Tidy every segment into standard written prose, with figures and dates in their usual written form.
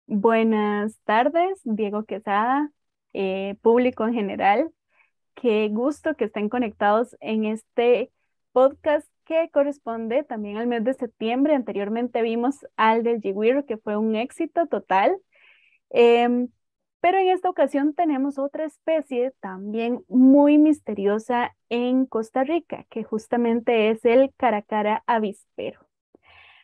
Buenas tardes, Diego Quesada, público en general. Qué gusto que estén conectados en este podcast que corresponde también al mes de septiembre. Anteriormente vimos al del Jigwiro, que fue un éxito total. Em, pero en esta ocasión tenemos otra especie también muy misteriosa en Costa Rica, que justamente es el caracara avispero.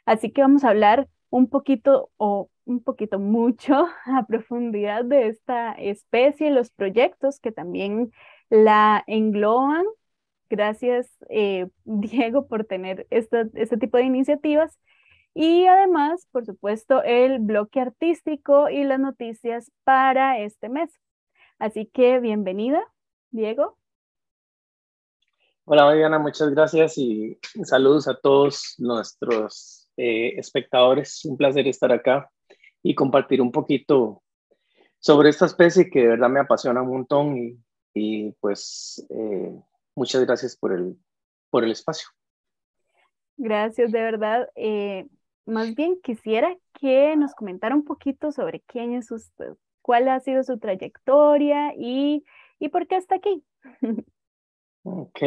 Así que vamos a hablar un poquito o un poquito mucho a profundidad de esta especie, los proyectos que también la engloban. Gracias, Diego, por tener este tipo de iniciativas. Y además, por supuesto, el bloque artístico y las noticias para este mes. Así que bienvenida, Diego. Hola, Diana, muchas gracias y saludos a todos nuestros espectadores. Un placer estar acá y compartir un poquito sobre esta especie que de verdad me apasiona un montón y muchas gracias por el espacio. Gracias, de verdad. Más bien quisiera que nos comentara un poquito sobre quién es usted, cuál ha sido su trayectoria y por qué está aquí. Ok.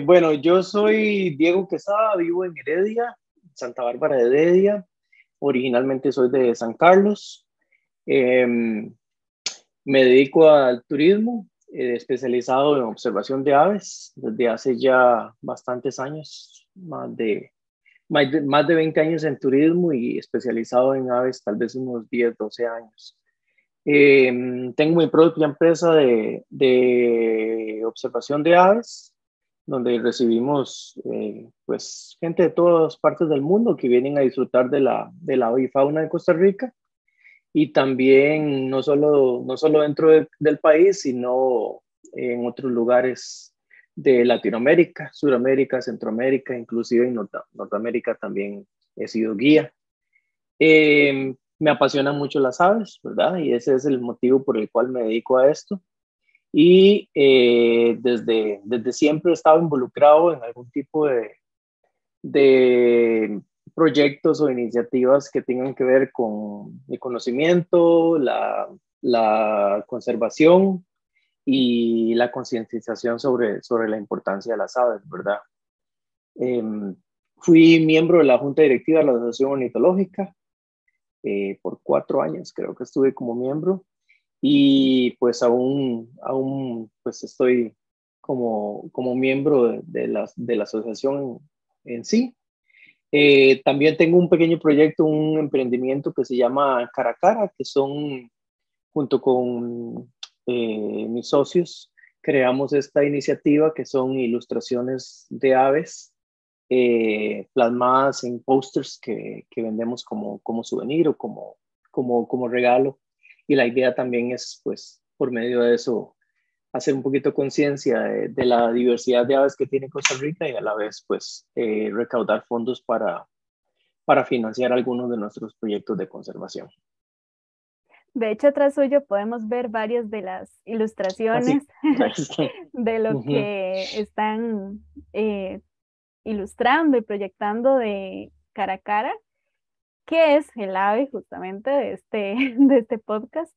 Bueno, yo soy Diego Quesada, vivo en Heredia, Santa Bárbara de Heredia. Originalmente soy de San Carlos. Em, Me dedico al turismo, especializado en observación de aves desde hace ya bastantes años, más de 20 años en turismo y especializado en aves tal vez unos 10 12 años. Tengo mi propia empresa de observación de aves, donde recibimos pues gente de todas partes del mundo que vienen a disfrutar de la avifauna de Costa Rica y también no solo dentro del país, sino en otros lugares de Latinoamérica, Sudamérica, Centroamérica, inclusive en Norteamérica también he sido guía. Me apasionan mucho las aves, ¿verdad? Y ese es el motivo por el cual me dedico a esto. Y desde siempre he estado involucrado en algún tipo de proyectos o iniciativas que tengan que ver con el conocimiento, la conservación y la concientización sobre la importancia de las aves, ¿verdad? Eh, Fui miembro de la Junta Directiva de la Asociación Ornitológica por 4 años, creo que estuve como miembro, y pues aún pues estoy como miembro de la asociación en sí. También tengo un pequeño proyecto, un emprendimiento que se llama Cara a Cara, que son, junto con mis socios, creamos esta iniciativa que son ilustraciones de aves plasmadas en posters que vendemos como souvenir o como regalo. Y la idea también es, pues, por medio de eso, hacer un poquito conciencia de la diversidad de aves que tiene Costa Rica y a la vez, pues, recaudar fondos para financiar algunos de nuestros proyectos de conservación. De hecho, atrás suyo podemos ver varias de las ilustraciones Así, gracias. de lo Ujú. que están eh, ilustrando y proyectando de cara a cara, que es el ave justamente de de este podcast.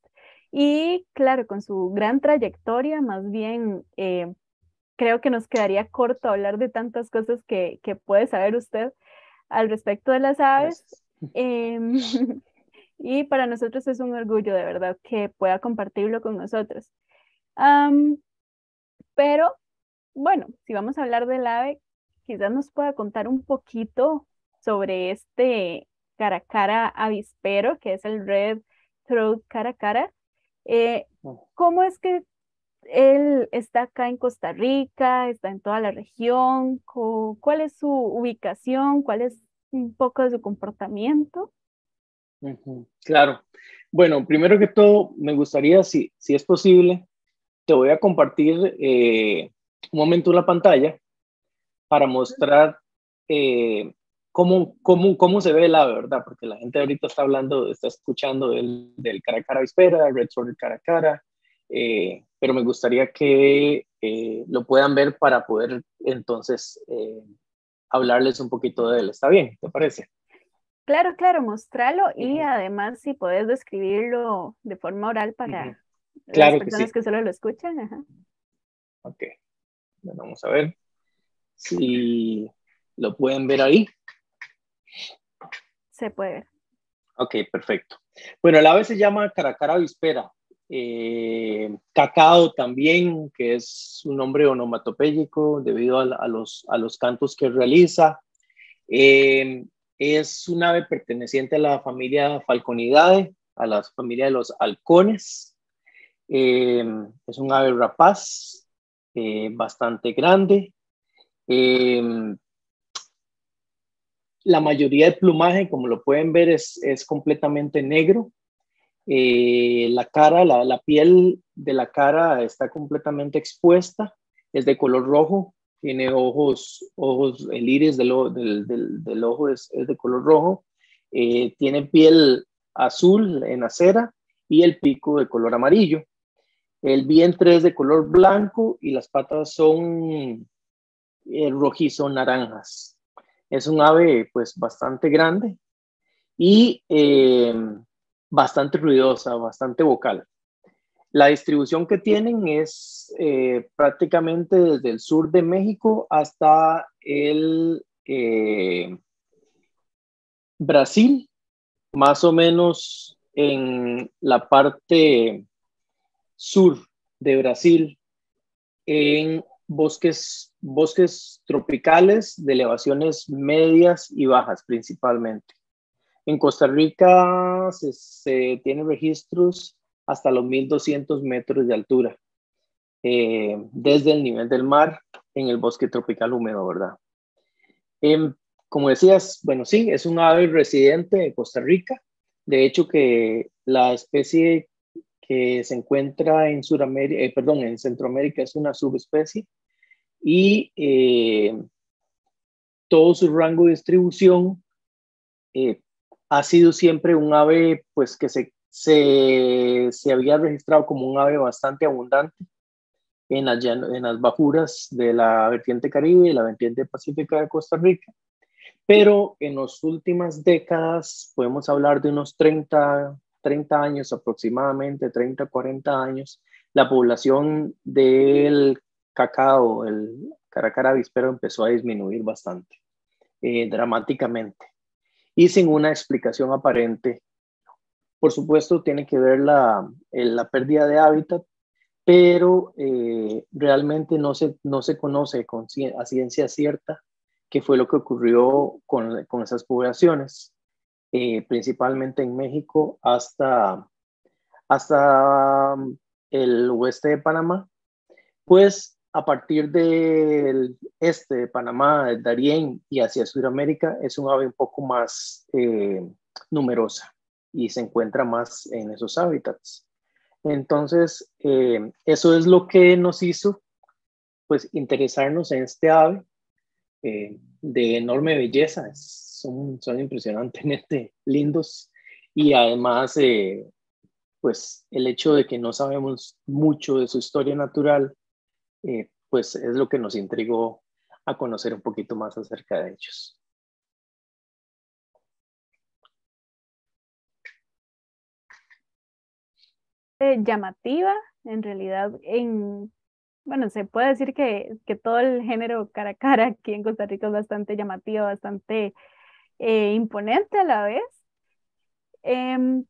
Y claro, con su gran trayectoria, más bien creo que nos quedaría corto hablar de tantas cosas que puede saber usted al respecto de las aves. Gracias. Em, y para nosotros es un orgullo de verdad que pueda compartirlo con nosotros. Am, pero bueno, si vamos a hablar del ave, quizás nos pueda contar un poquito sobre este caracara avispero, que es el Red Throat caracara. Eh, ¿Cómo es que él está acá en Costa Rica, está en toda la región? ¿Cuál es su ubicación? ¿Cuál es un poco de su comportamiento? Ujú. Claro. Bueno, primero que todo, me gustaría, si es posible, te voy a compartir un momento la pantalla para mostrar eh, cómo se ve el ave, ¿verdad? Porque la gente ahorita está hablando, está escuchando del cara a cara vispera, Red Sword cara a cara, pero me gustaría que lo puedan ver para poder entonces hablarles un poquito de él. ¿Está bien? ¿Te parece? Claro, claro, mostrarlo y Ujú, además si puedes describirlo de forma oral ujú. para las Claro que personas sí. que solo lo escuchan, ajá, Ok, bueno, vamos a ver si lo pueden ver ahí. se puede ver. Ok, perfecto. Bueno, el ave se llama caracara avispera. Cacao también, que es un nombre onomatopéyico debido a los cantos que realiza. Eh, es un ave perteneciente a la familia Falconidae, a la familia de los halcones. Eh, es un ave rapaz, bastante grande. Eh, la mayoría de plumaje, como lo pueden ver, es completamente negro. La cara, la piel de la cara está completamente expuesta, es de color rojo, tiene ojos, el iris del ojo es de color rojo, tiene piel azul en acera y el pico de color amarillo. El vientre es de color blanco y las patas son rojizo naranjas. Es un ave pues bastante grande y bastante ruidosa, bastante vocal. La distribución que tienen es prácticamente desde el sur de México hasta el Brasil, más o menos en la parte sur de Brasil, en bosques tropicales de elevaciones medias y bajas principalmente. En Costa Rica se tienen registros hasta los 1.200 metros de altura, desde el nivel del mar en el bosque tropical húmedo, ¿verdad? Eh, como decías, bueno, sí, es un ave residente de Costa Rica. De hecho, que la especie que se encuentra en Sudamérica, perdón, en Centroamérica es una subespecie y todo su rango de distribución eh, ha sido siempre un ave pues que se había registrado como un ave bastante abundante en las bajuras de la vertiente Caribe y la vertiente pacífica de Costa Rica, pero en las últimas décadas podemos hablar de unos 30 años aproximadamente, 30, 40 años, la población del cacao, el caracara avispero empezó a disminuir bastante, dramáticamente y sin una explicación aparente. Por supuesto, tiene que ver la pérdida de hábitat, pero realmente no se conoce a ciencia cierta qué fue lo que ocurrió con esas poblaciones, principalmente en México hasta el oeste de Panamá, pues a partir del este de Panamá, el Darién y hacia Sudamérica es un ave un poco más numerosa y se encuentra más en esos hábitats. Entonces, eso es lo que nos hizo pues interesarnos en este ave de enorme belleza. Son impresionantemente lindos y además pues el hecho de que no sabemos mucho de su historia natural pues es lo que nos intrigó a conocer un poquito más acerca de ellos. Llamativa, en realidad, bueno, se puede decir que todo el género cara a cara aquí en Costa Rica es bastante llamativo, bastante imponente a la vez. Em,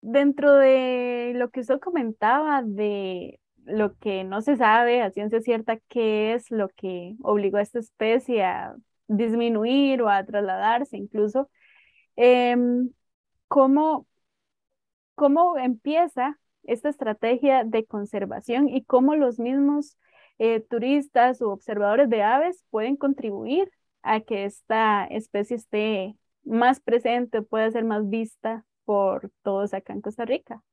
Dentro de lo que usted comentaba de lo que no se sabe a ciencia cierta, qué es lo que obligó a esta especie a disminuir o a trasladarse incluso, em, ¿cómo, cómo empieza esta estrategia de conservación y cómo los mismos turistas u observadores de aves pueden contribuir a que esta especie esté más presente, pueda ser más vista por todos acá en Costa Rica?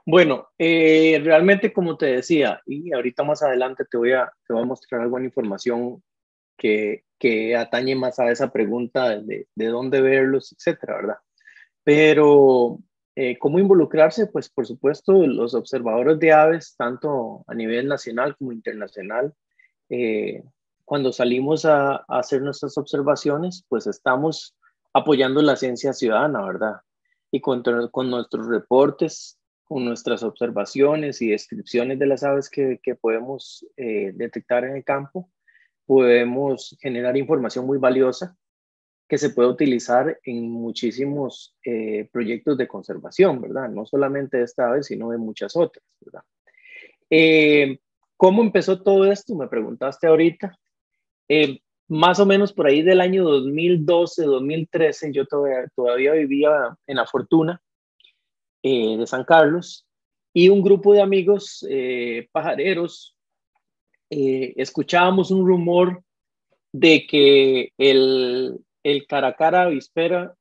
Bueno, realmente como te decía, y ahorita más adelante te voy a mostrar alguna información que atañe más a esa pregunta de dónde verlos, etcétera, ¿verdad? Pero, ¿cómo involucrarse? Pues, por supuesto, los observadores de aves, tanto a nivel nacional como internacional, eh, cuando salimos a hacer nuestras observaciones, pues estamos apoyando la ciencia ciudadana, ¿verdad? Y con nuestros reportes, con nuestras observaciones y descripciones de las aves que podemos detectar en el campo, podemos generar información muy valiosa que se puede utilizar en muchísimos proyectos de conservación, ¿verdad? No solamente de esta ave, sino de muchas otras, ¿verdad? ¿Cómo empezó todo esto? Me preguntaste ahorita. Más o menos por ahí del año 2012, 2013, yo todavía vivía en La Fortuna de San Carlos, y un grupo de amigos pajareros escuchábamos un rumor de que el caracara avispera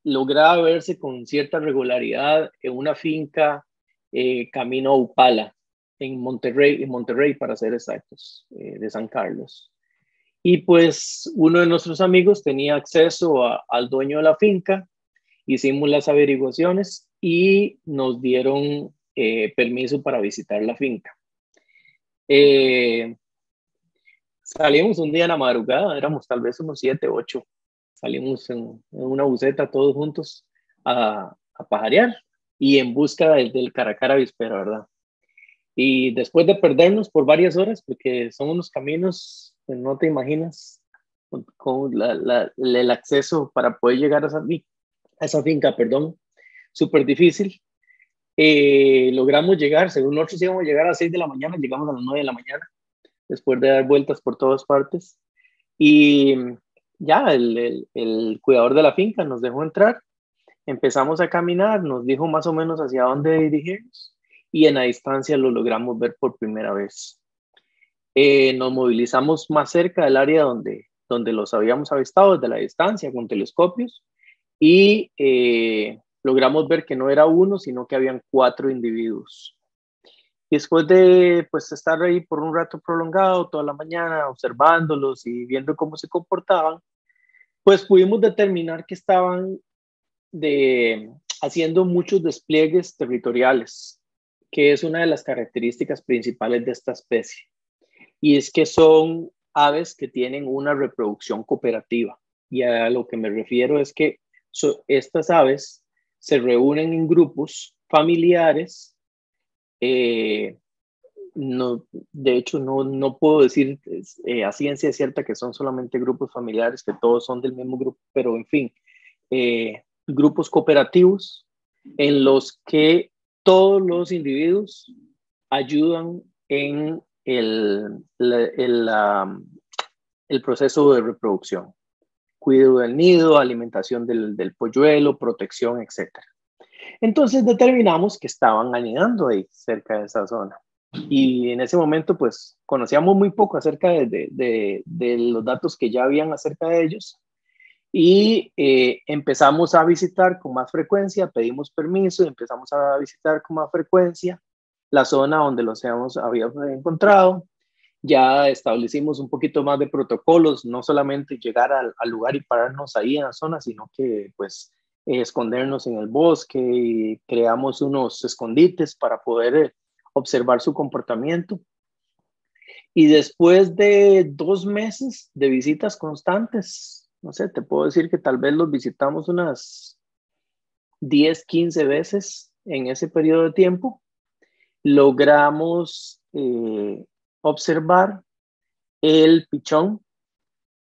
lograba verse con cierta regularidad en una finca camino a Upala, en Monterrey para ser exactos, de San Carlos. Y pues uno de nuestros amigos tenía acceso al dueño de la finca, hicimos las averiguaciones y nos dieron permiso para visitar la finca. Salimos un día en la madrugada, éramos tal vez unos 7, 8. Salimos en una buseta todos juntos a pajarear y en busca del caracara avispero, ¿verdad? Y después de perdernos por varias horas, porque son unos caminos que no te imaginas, con el acceso para poder llegar a esa finca, perdón, súper difícil. Logramos llegar, según nosotros íbamos a llegar a las 6 de la mañana, llegamos a las 9 de la mañana, después de dar vueltas por todas partes. Y ya el cuidador de la finca nos dejó entrar, empezamos a caminar, nos dijo más o menos hacia dónde dirigirnos y en la distancia lo logramos ver por primera vez. Nos movilizamos más cerca del área donde los habíamos avistado desde la distancia con telescopios y logramos ver que no era uno, sino que habían 4 individuos. Y después de pues, estar ahí por un rato prolongado, toda la mañana, observándolos y viendo cómo se comportaban, pues pudimos determinar que estaban haciendo muchos despliegues territoriales, que es una de las características principales de esta especie. Y es que son aves que tienen una reproducción cooperativa. Y a lo que me refiero es que estas aves se reúnen en grupos familiares. No, de hecho, no puedo decir a ciencia cierta que son solamente grupos familiares, que todos son del mismo grupo, pero en fin, grupos cooperativos en los que todos los individuos ayudan en el proceso de reproducción, cuidado del nido, alimentación del polluelo, protección, etc. Entonces determinamos que estaban anidando ahí cerca de esa zona. Y en ese momento, pues, conocíamos muy poco acerca de los datos que ya habían acerca de ellos. Y empezamos a visitar con más frecuencia, pedimos permiso y empezamos a visitar con más frecuencia la zona donde los habíamos encontrado. Ya establecimos un poquito más de protocolos, no solamente llegar al lugar y pararnos ahí en la zona, sino que pues escondernos en el bosque y creamos unos escondites para poder observar su comportamiento. Y después de 2 meses de visitas constantes, no sé, te puedo decir que tal vez los visitamos unas 10, 15 veces en ese periodo de tiempo, logramos observar el pichón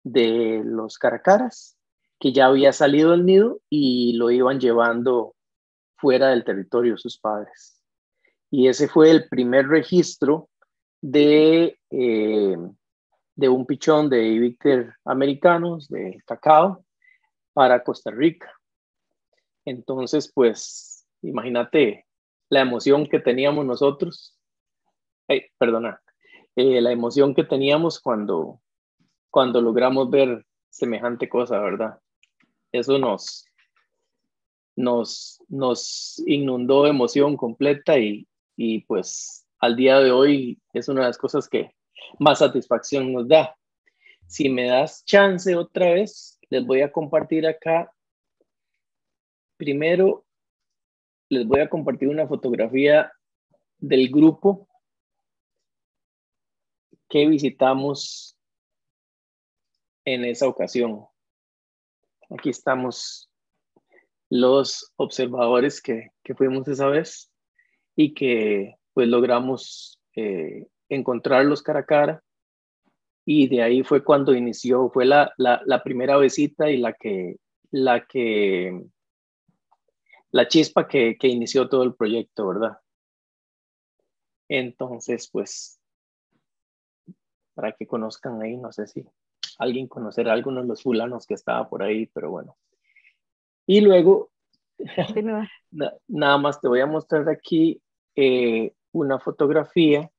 de los caracaras que ya había salido del nido y lo iban llevando fuera del territorio de sus padres. Y ese fue el primer registro de un pichón de Ibícter americanos, de cacao, para Costa Rica. Entonces, pues, imagínate la emoción que teníamos nosotros, la emoción que teníamos cuando logramos ver semejante cosa, ¿verdad? Eso nos inundó de emoción completa y pues al día de hoy es una de las cosas que más satisfacción nos da. Si me das chance otra vez, les voy a compartir acá. Primero, les voy a compartir una fotografía del grupo que visitamos en esa ocasión. Aquí estamos los observadores que fuimos esa vez y que pues logramos encontrarlos cara a cara, y de ahí fue cuando inició, fue la primera visita y la chispa que inició todo el proyecto, ¿verdad? Entonces, pues, para que conozcan ahí, no sé si alguien conocerá a algunos de los fulanos que estaba por ahí, pero bueno. Y luego, nada más te voy a mostrar aquí una fotografía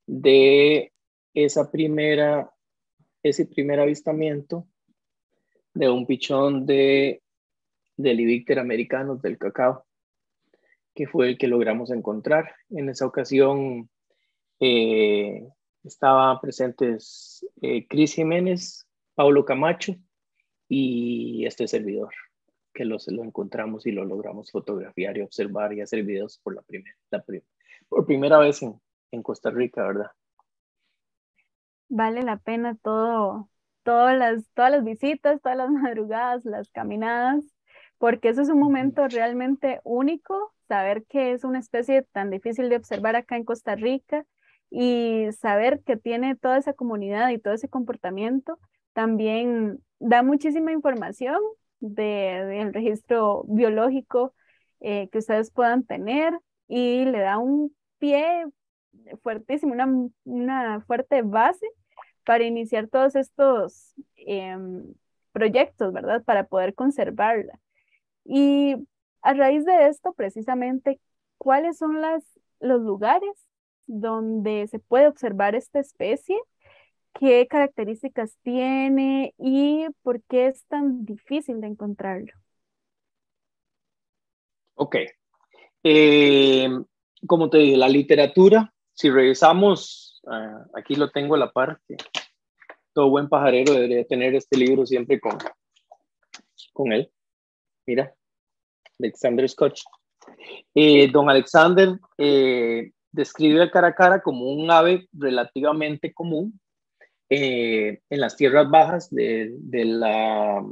de ese primer avistamiento de un pichón de Libicter americanos del cacao, que fue el que logramos encontrar. En esa ocasión estaban presentes Cris Jiménez, Paulo Camacho y este servidor, que lo encontramos y lo logramos fotografiar y observar y hacer videos por por primera vez en Costa Rica, ¿verdad? Vale la pena todas las visitas, todas las madrugadas, las caminadas, porque eso es un momento realmente único, saber que es una especie tan difícil de observar acá en Costa Rica y saber que tiene toda esa comunidad y todo ese comportamiento, también da muchísima información del registro biológico que ustedes puedan tener y le da un pie fuertísimo, una fuerte base para iniciar todos estos proyectos, ¿verdad? Para poder conservarla. Y a raíz de esto, precisamente, ¿cuáles son los lugares donde se puede observar esta especie? ¿Qué características tiene y por qué es tan difícil de encontrarlo? Ok. Eh, Como te dije, la literatura, si revisamos, aquí lo tengo a la par, que todo buen pajarero debería tener este libro siempre con él. Mira, Alexander Scott. Don Alexander describe el caracara como un ave relativamente común en las tierras bajas de la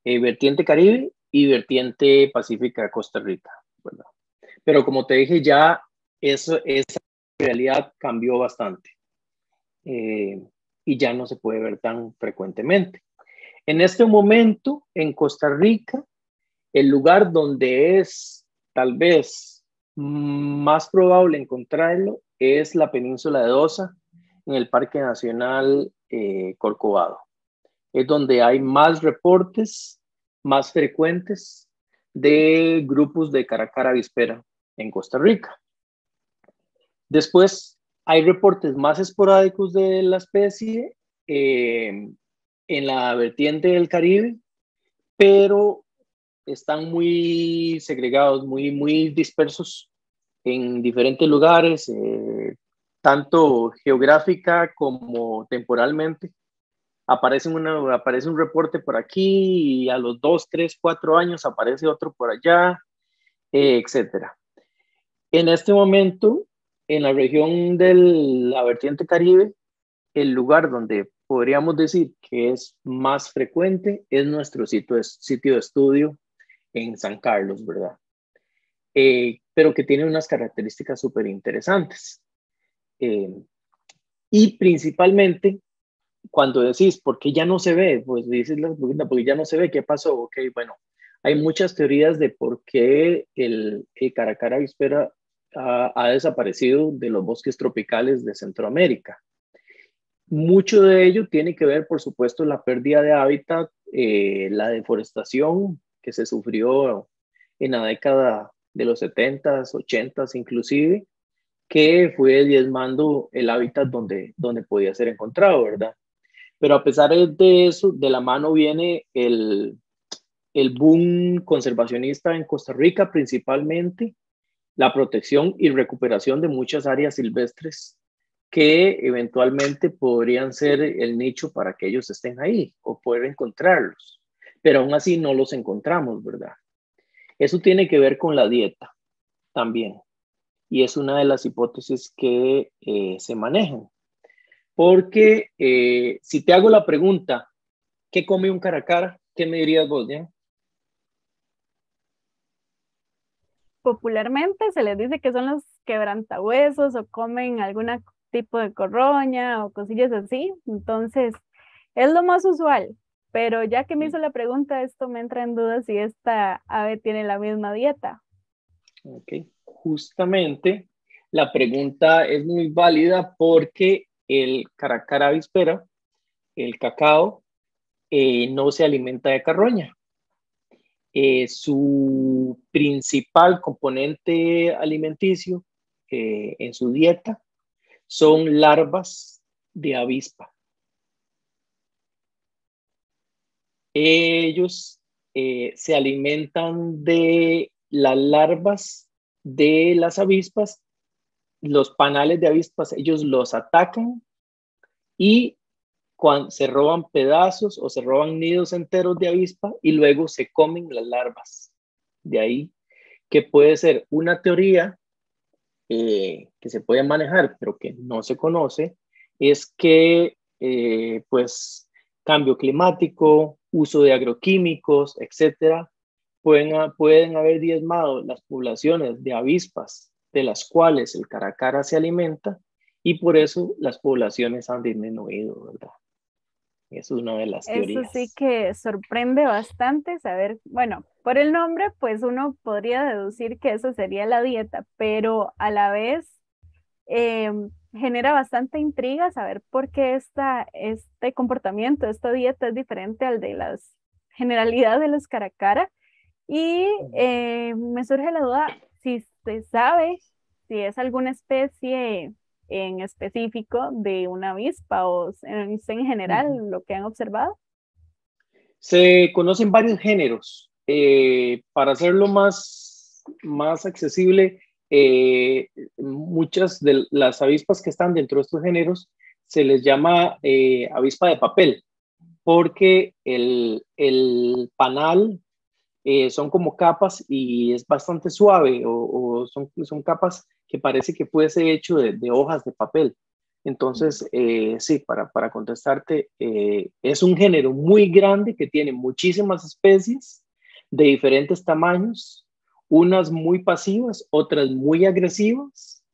vertiente Caribe y vertiente Pacífica de Costa Rica, ¿verdad? Pero como te dije, ya esa realidad cambió bastante y ya no se puede ver tan frecuentemente. En este momento, en Costa Rica, el lugar donde es tal vez más probable encontrarlo es la península de Dosa, en el Parque Nacional Corcovado. Es donde hay más reportes, más frecuentes de grupos de caracara avispera en Costa Rica. Después hay reportes más esporádicos de la especie en la vertiente del Caribe, pero están muy segregados, muy dispersos en diferentes lugares, tanto geográfica como temporalmente. Aparece un reporte por aquí y a los 2, 3, 4 años aparece otro por allá, etcétera. En este momento, en la región de la vertiente Caribe, el lugar donde podríamos decir que es más frecuente es nuestro sitio de estudio en San Carlos, ¿verdad? Pero que tiene unas características súper interesantes. Y principalmente, cuando decís, ¿por qué ya no se ve? Pues dices, porque ya no se ve, ¿qué pasó? Ok, bueno, hay muchas teorías de por qué el caracara avispera ha desaparecido de los bosques tropicales de Centroamérica. Mucho de ello tiene que ver, por supuesto, la pérdida de hábitat, la deforestación que se sufrió en la década de los 70s, 80s inclusive, que fue diezmando el hábitat donde podía ser encontrado, ¿verdad? Pero a pesar de eso, de la mano viene el boom conservacionista en Costa Rica, principalmente la protección y recuperación de muchas áreas silvestres que eventualmente podrían ser el nicho para que ellos estén ahí o poder encontrarlos. Pero aún así no los encontramos, ¿verdad? Eso tiene que ver con la dieta también. y es una de las hipótesis que se manejan. Porque si te hago la pregunta, ¿qué come un caracara? ¿Qué me dirías vos, Diana? Popularmente se les dice que son los quebrantahuesos o comen algún tipo de corroña o cosillas así. Entonces, es lo más usual. Pero ya que me hizo la pregunta, esto me entra en duda si esta ave tiene la misma dieta. Ok, justamente la pregunta es muy válida porque el caracara avispera, el cacao, no se alimenta de carroña. Su principal componente alimenticio en su dieta son larvas de avispa. Ellos se alimentan de las larvas de las avispas, los panales de avispas, ellos los atacan y cuando se roban pedazos o se roban nidos enteros de avispa y luego se comen las larvas. De ahí que puede ser una teoría que se puede manejar, pero que no se conoce, es que pues cambio climático, uso de agroquímicos, etcétera, pueden haber diezmado las poblaciones de avispas de las cuales el caracara se alimenta y por eso las poblaciones han disminuido, ¿verdad? Esa es una de las Eso sí teorías. que sorprende bastante saber, bueno, por el nombre, pues uno podría deducir que eso sería la dieta, pero a la vez eh, genera bastante intriga saber por qué este comportamiento, esta dieta es diferente al de las generalidad de los caracara. Y me surge la duda si se sabe si es alguna especie en específico de una avispa o en general lo que han observado. Se conocen varios géneros. Para hacerlo más accesible, muchas de las avispas que están dentro de estos géneros se les llama avispa de papel, porque el panal son como capas y es bastante suave o son capas que parece que puede ser hecho de hojas de papel. Entonces, sí, para contestarte, es un género muy grande que tiene muchísimas especies de diferentes tamaños, unas muy pasivas, otras muy agresivas,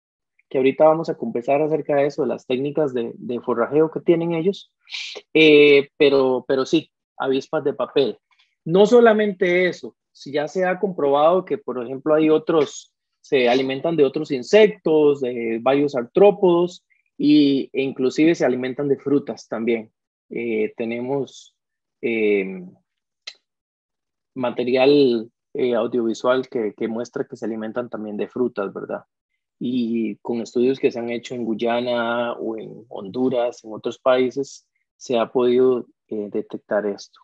que ahorita vamos a conversar acerca de eso, de las técnicas de forrajeo que tienen ellos, pero sí, avispas de papel. No solamente eso, si ya se ha comprobado que, por ejemplo, hay otros, se alimentan de otros insectos, de varios artrópodos, e inclusive se alimentan de frutas también. Tenemos eh, material audiovisual que muestra que se alimentan también de frutas, ¿verdad? Y con estudios que se han hecho en Guyana o en Honduras, en otros países, se ha podido detectar esto.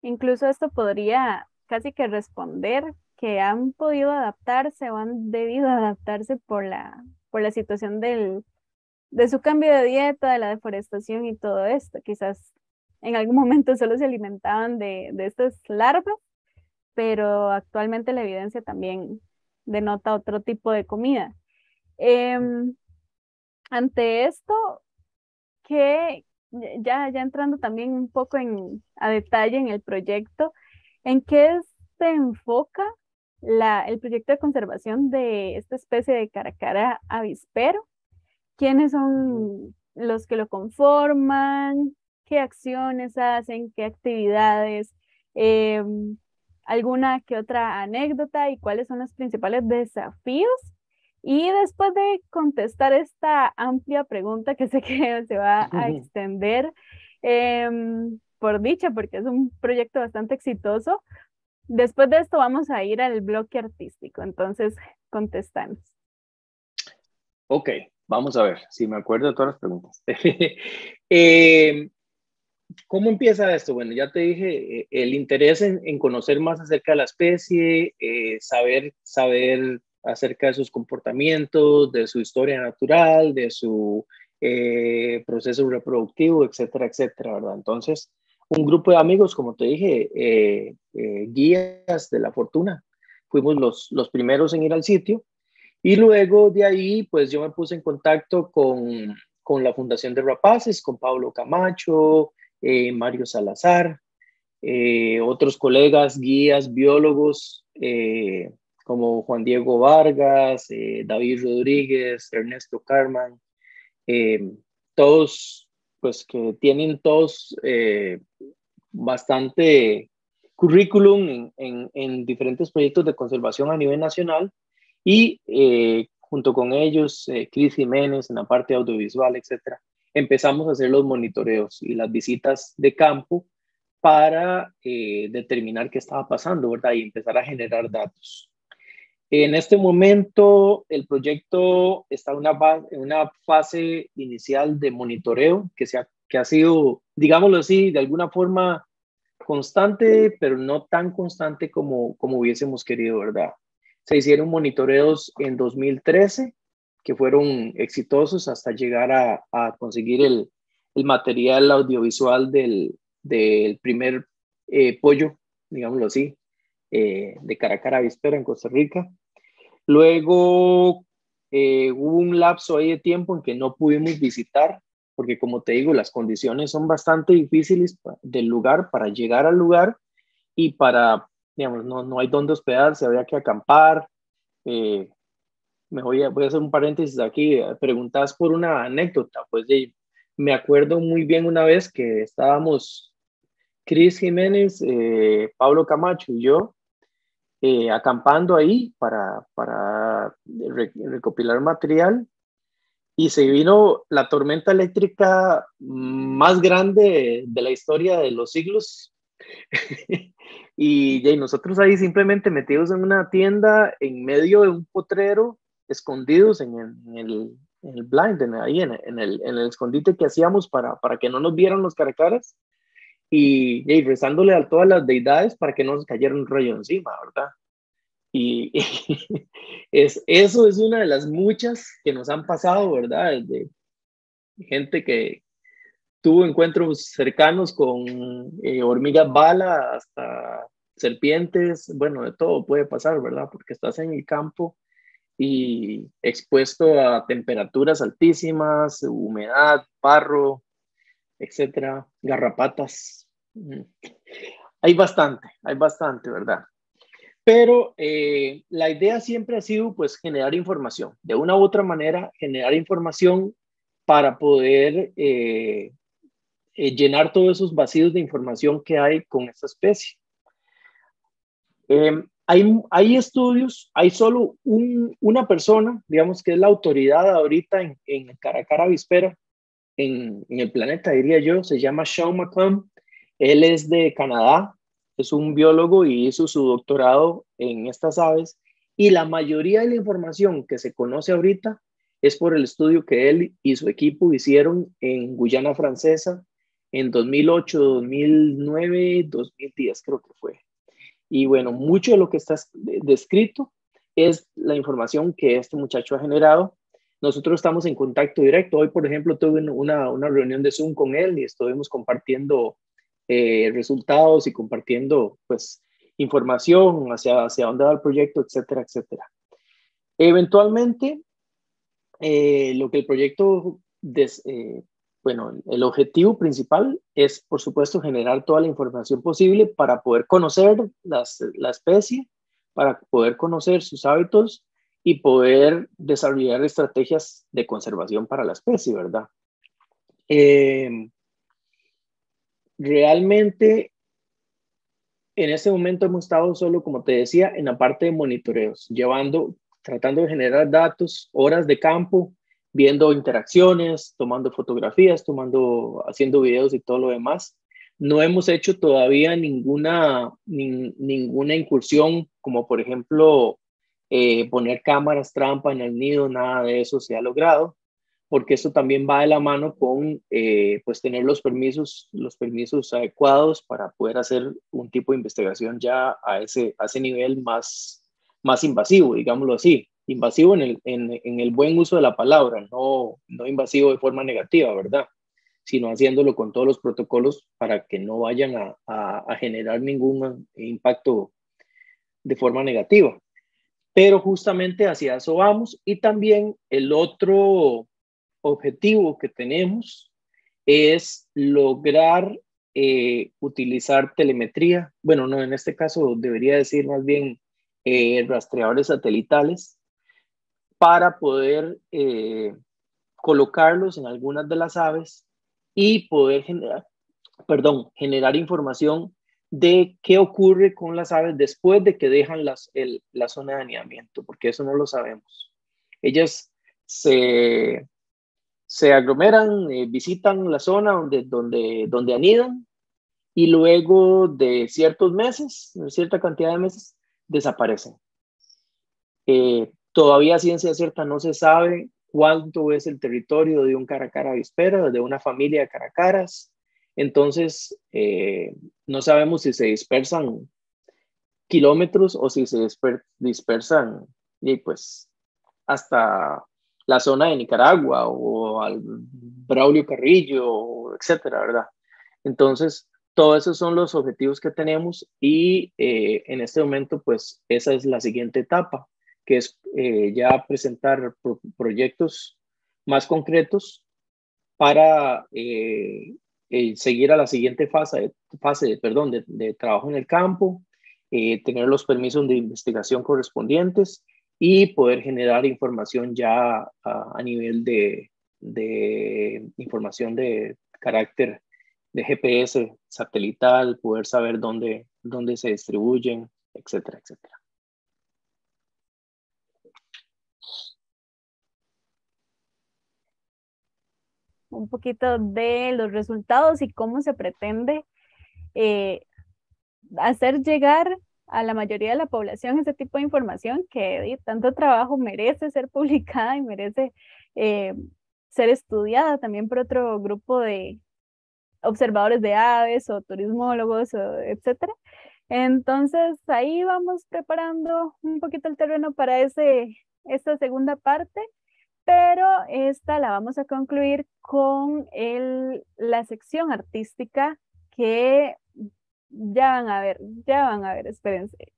Incluso esto podría casi que responder que han podido adaptarse o han debido adaptarse por la situación de su cambio de dieta, de la deforestación y todo esto. Quizás en algún momento solo se alimentaban de estas larvas, pero actualmente la evidencia también denota otro tipo de comida. Em, Ante esto, que ya entrando también un poco a detalle en el proyecto, ¿en qué se enfoca el proyecto de conservación de esta especie de caracara avispero? ¿Quiénes son los que lo conforman? ¿Qué acciones hacen? ¿Qué actividades? Em, ¿Alguna que otra anécdota? ¿Y cuáles son los principales desafíos? Y después de contestar esta amplia pregunta que sé que se va a extender, por dicha, porque es un proyecto bastante exitoso, después de esto vamos a ir al bloque artístico. Entonces, contestanos. Ok, vamos a ver si me acuerdo de todas las preguntas. eh, ¿Cómo empieza esto? Bueno, ya te dije, el interés en conocer más acerca de la especie, saber acerca de sus comportamientos, de su historia natural, de su proceso reproductivo, etcétera, etcétera, ¿verdad? Entonces, un grupo de amigos, como te dije, guías de la fortuna, fuimos los primeros en ir al sitio Y luego de ahí, pues yo me puse en contacto con la Fundación de Rapaces, con Pablo Camacho, Mario Salazar, otros colegas, guías, biólogos, como Juan Diego Vargas, David Rodríguez, Ernesto Carman, eh, todos, pues que tienen todos bastante currículum en diferentes proyectos de conservación a nivel nacional y junto con ellos, Cris Jiménez en la parte audiovisual, etcétera, empezamos a hacer los monitoreos y las visitas de campo para determinar qué estaba pasando, ¿verdad? Y empezar a generar datos. En este momento, el proyecto está en una fase inicial de monitoreo que ha sido, digámoslo así, de alguna forma constante, pero no tan constante como hubiésemos querido, ¿verdad? Se hicieron monitoreos en 2013 que fueron exitosos hasta llegar a conseguir el material audiovisual del primer pollo, digámoslo así, de Caracara Avispera en Costa Rica. Luego hubo un lapso ahí de tiempo en que no pudimos visitar, porque como te digo, las condiciones son bastante difíciles del lugar para llegar al lugar y para, digamos, no hay dónde hospedarse, había que acampar. Eh, voy a hacer un paréntesis aquí. Preguntas por una anécdota, pues me acuerdo muy bien una vez que estábamos Cris Jiménez, Pablo Camacho y yo acampando ahí para recopilar material y se vino la tormenta eléctrica más grande de la historia de los siglos. Y nosotros ahí simplemente metidos en una tienda en medio de un potrero, escondidos en el blind, ahí en el escondite que hacíamos para que no nos vieran los caracaras y rezándole a todas las deidades para que no nos cayera un rayo encima, ¿verdad? Y, eso es una de las muchas que nos han pasado, ¿verdad? De gente que tuvo encuentros cercanos con hormigas bala hasta serpientes, bueno, de todo puede pasar, ¿verdad? Porque estás en el campo y expuesto a temperaturas altísimas, humedad, barro, etcétera, garrapatas. Hay bastante, ¿verdad? Pero la idea siempre ha sido pues generar información, de una u otra manera generar información para poder llenar todos esos vacíos de información que hay con esta especie. Hay estudios, hay solo una persona, digamos que es la autoridad ahorita en Caracara Avispera, en el planeta, diría yo, se llama Sean McComb, él es de Canadá, es un biólogo y hizo su doctorado en estas aves y la mayoría de la información que se conoce ahorita es por el estudio que él y su equipo hicieron en Guyana Francesa en 2008, 2009, 2010 creo que fue. Y bueno, mucho de lo que está descrito es la información que este muchacho ha generado. Nosotros estamos en contacto directo. Hoy, por ejemplo, tuve una reunión de Zoom con él y estuvimos compartiendo resultados y compartiendo pues información hacia dónde va el proyecto, etcétera, etcétera. Eventualmente, lo que el proyecto, bueno, el objetivo principal es, por supuesto, generar toda la información posible para poder conocer la especie, para poder conocer sus hábitos y poder desarrollar estrategias de conservación para la especie, ¿verdad? Realmente, en este momento hemos estado solo, como te decía, en la parte de monitoreos, tratando de generar datos, horas de campo, viendo interacciones, tomando fotografías, haciendo videos y todo lo demás. No hemos hecho todavía ninguna incursión, como por ejemplo poner cámaras trampa en el nido, nada de eso se ha logrado, porque eso también va de la mano con pues tener los permisos adecuados para poder hacer un tipo de investigación ya a ese nivel más invasivo, digámoslo así. Invasivo en el buen uso de la palabra, no invasivo de forma negativa, ¿verdad? Sino haciéndolo con todos los protocolos para que no vayan a generar ningún impacto de forma negativa. pero justamente hacia eso vamos. Y también el otro objetivo que tenemos es lograr utilizar telemetría. Bueno, no, en este caso debería decir más bien rastreadores satelitales para poder colocarlos en algunas de las aves y poder generar información de qué ocurre con las aves después de que dejan la zona de anidamiento, porque eso no lo sabemos. Ellas se aglomeran, visitan la zona donde anidan y luego de ciertos meses, de cierta cantidad de meses, desaparecen. Todavía a ciencia cierta no se sabe cuánto es el territorio de un caracara avispero, de una familia de caracaras. Entonces, no sabemos si se dispersan kilómetros o si se dispersan y pues hasta la zona de Nicaragua o al Braulio Carrillo, etcétera, ¿verdad? Entonces, todos esos son los objetivos que tenemos y en este momento, pues, esa es la siguiente etapa, que es ya presentar proyectos más concretos para seguir a la siguiente de trabajo en el campo, tener los permisos de investigación correspondientes y poder generar información ya a nivel de información de carácter de GPS satelital, poder saber dónde se distribuyen, etcétera, etcétera. Un poquito de los resultados y cómo se pretende eh, hacer llegar a la mayoría de la población ese tipo de información que tanto trabajo merece ser publicada y merece eh, ser estudiada también por otro grupo de observadores de aves o turismólogos, etcétera. Entonces ahí vamos preparando un poquito el terreno para esta segunda parte, pero esta la vamos a concluir con la sección artística que ya van a ver, espérense.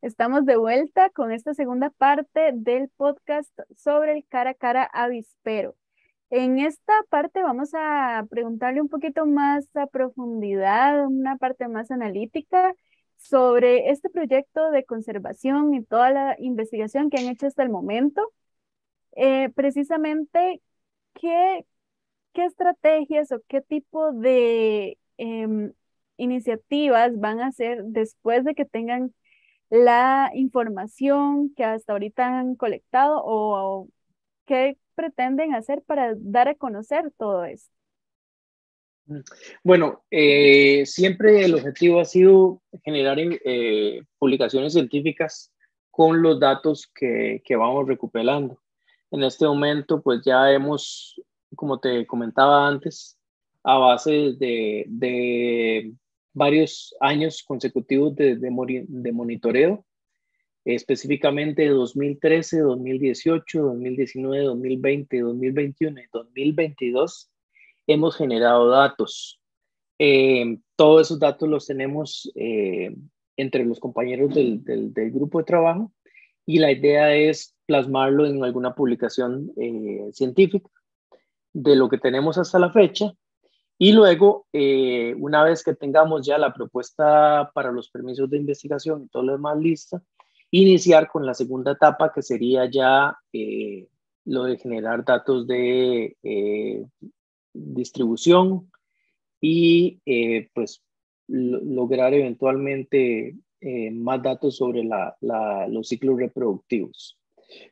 Estamos de vuelta con esta segunda parte del podcast sobre el cara a cara avispero. En esta parte vamos a preguntarle un poquito más a profundidad, una parte más analítica sobre este proyecto de conservación y toda la investigación que han hecho hasta el momento. Precisamente, ¿qué, qué estrategias o qué tipo de iniciativas van a hacer después de que tengan la información que hasta ahorita han colectado o qué pretenden hacer para dar a conocer todo esto? Bueno, siempre el objetivo ha sido generar publicaciones científicas con los datos que vamos recuperando. En este momento, pues ya hemos, como te comentaba antes, a base de varios años consecutivos de monitoreo, específicamente 2013, 2018, 2019, 2020, 2021 y 2022, hemos generado datos. Todos esos datos los tenemos entre los compañeros del grupo de trabajo y la idea es plasmarlo en alguna publicación científica de lo que tenemos hasta la fecha. Y luego, una vez que tengamos ya la propuesta para los permisos de investigación y todo lo demás lista, iniciar con la segunda etapa, que sería ya lo de generar datos de distribución y pues lograr eventualmente más datos sobre los ciclos reproductivos.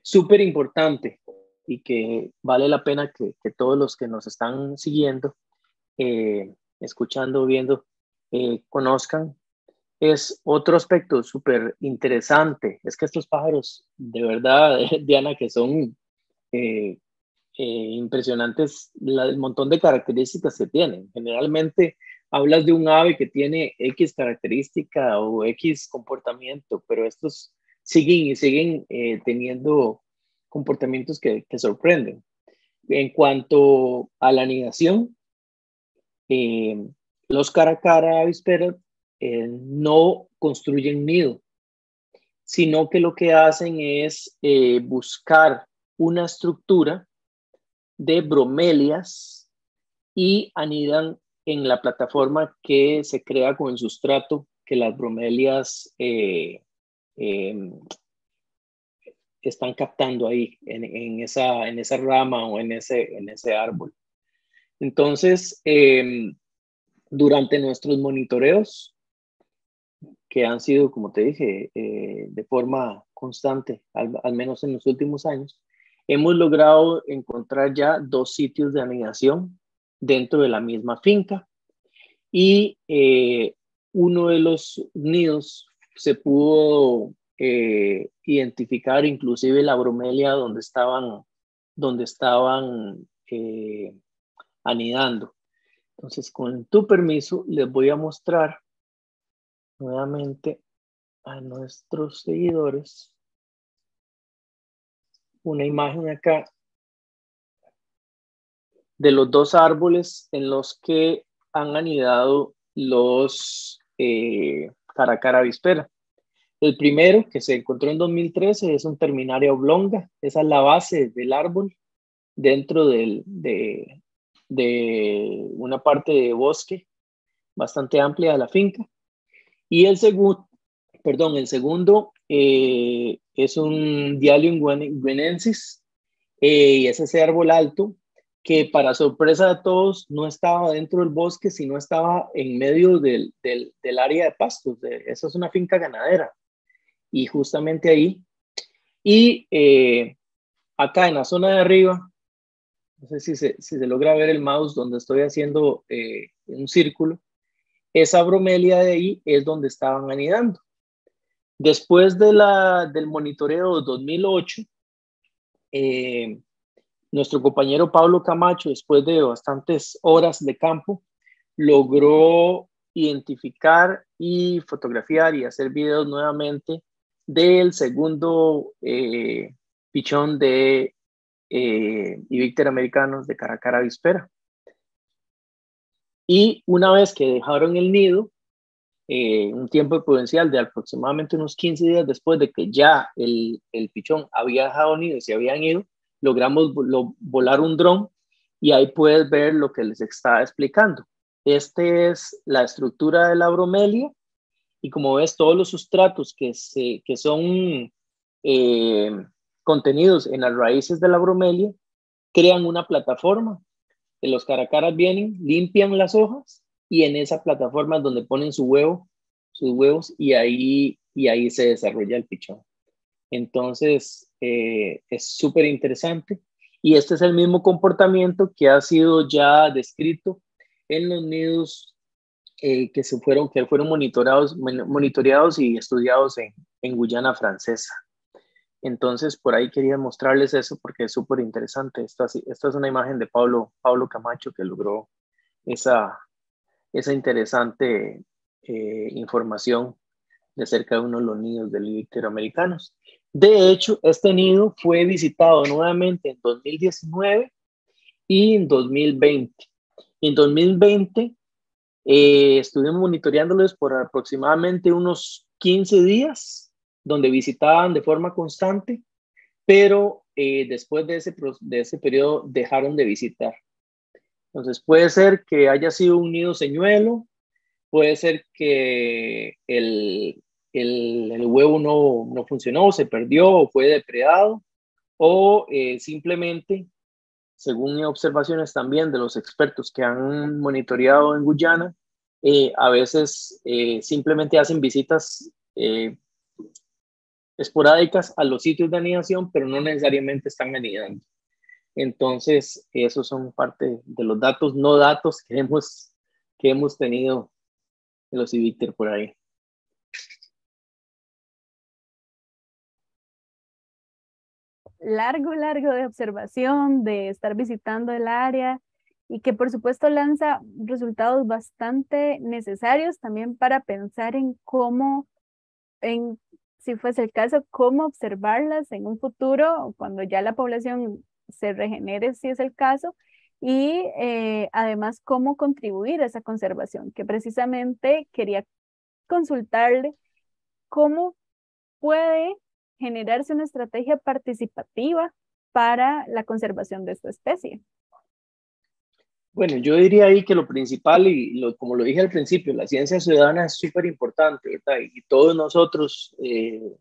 Súper importante y que vale la pena que todos los que nos están siguiendo, escuchando, viendo, conozcan. Es otro aspecto súper interesante. Es que estos pájaros, de verdad, Diana, que son impresionantes el montón de características que tienen. Generalmente hablas de un ave que tiene X característica o X comportamiento, pero estos siguen y siguen teniendo comportamientos que sorprenden. En cuanto a la anidación, los caracara avisperos no construyen nido, sino que lo que hacen es buscar una estructura de bromelias y anidan en la plataforma que se crea con el sustrato que las bromelias están captando ahí en esa rama o en ese árbol. Entonces, durante nuestros monitoreos, que han sido, como te dije, de forma constante, al menos en los últimos años, hemos logrado encontrar ya 2 sitios de anidación dentro de la misma finca y uno de los nidos se pudo identificar inclusive la bromelia donde estaban anidando. Entonces, con tu permiso, les voy a mostrar nuevamente a nuestros seguidores una imagen acá de los 2 árboles en los que han anidado los caracara avispera. El primero, que se encontró en 2013, es un terminaria oblonga. Esa es la base del árbol dentro de una parte de bosque bastante amplia de la finca. Y el segundo es un Dialium guinensis, y es ese árbol alto que, para sorpresa de todos, no estaba dentro del bosque, sino estaba en medio del área de pastos. Esa es una finca ganadera. Y justamente ahí, y acá en la zona de arriba, no sé si se logra ver el mouse donde estoy haciendo un círculo, esa bromelia de ahí es donde estaban anidando. Después del monitoreo de 2008, nuestro compañero Pablo Camacho, después de bastantes horas de campo, logró identificar y fotografiar y hacer videos nuevamente del segundo pichón de Ibícter americanos de caracara avispera. Y una vez que dejaron el nido, un tiempo prudencial de aproximadamente unos 15 días después de que ya el pichón había dejado nido y se habían ido, logramos volar un dron y ahí puedes ver lo que les estaba explicando. Este es la estructura de la bromelia y, como ves, todos los sustratos que son contenidos en las raíces de la bromelia crean una plataforma. Los caracaras vienen, limpian las hojas y en esa plataforma es donde ponen sus huevos y ahí se desarrolla el pichón. Entonces, es súper interesante y este es el mismo comportamiento que ha sido ya descrito en los nidos que fueron monitoreados y estudiados en Guyana Francesa. Entonces, por ahí quería mostrarles eso porque es súper interesante. Esta es una imagen de Pablo Camacho, que logró esa interesante información de cerca de uno de los nidos del Ibíctero americanos. De hecho, este nido fue visitado nuevamente en 2019 y en 2020. En 2020 estuvimos monitoreándolos por aproximadamente unos 15 días, donde visitaban de forma constante, pero después de ese periodo dejaron de visitar. Entonces puede ser que haya sido un nido señuelo, puede ser que el huevo no funcionó, se perdió o fue depredado, o simplemente, según observaciones también de los expertos que han monitoreado en Guyana, a veces simplemente hacen visitas esporádicas a los sitios de anidación, pero no necesariamente están anidando. Entonces, esos son parte de los datos, no datos que hemos tenido en los Ibícter por ahí. Largo de observación, de estar visitando el área y que por supuesto lanza resultados bastante necesarios también para pensar en cómo, si fuese el caso, cómo observarlas en un futuro, cuando ya la población se regenere, si es el caso, y además cómo contribuir a esa conservación, que precisamente quería consultarle cómo puede generarse una estrategia participativa para la conservación de esta especie. Bueno, yo diría ahí que lo principal, como lo dije al principio, la ciencia ciudadana es súper importante, ¿verdad? Y todos nosotros,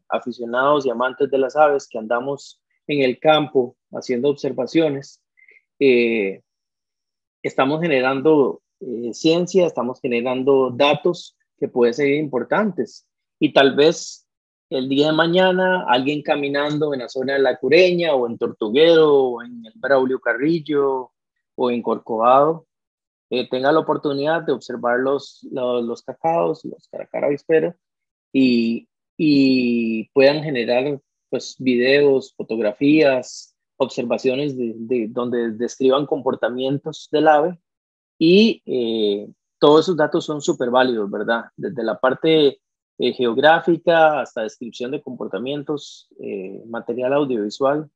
aficionados y amantes de las aves que andamos en el campo haciendo observaciones, estamos generando ciencia, estamos generando datos que pueden ser importantes. Y tal vez el día de mañana alguien caminando en la zona de La Cureña o en Tortuguero o en el Braulio Carrillo o en Corcovado tenga la oportunidad de observar los cacaos, los caracara avispero y puedan generar pues videos, fotografías, observaciones donde describan comportamientos del ave y todos esos datos son súper válidos, ¿verdad? Desde la parte geográfica hasta descripción de comportamientos, material audiovisual,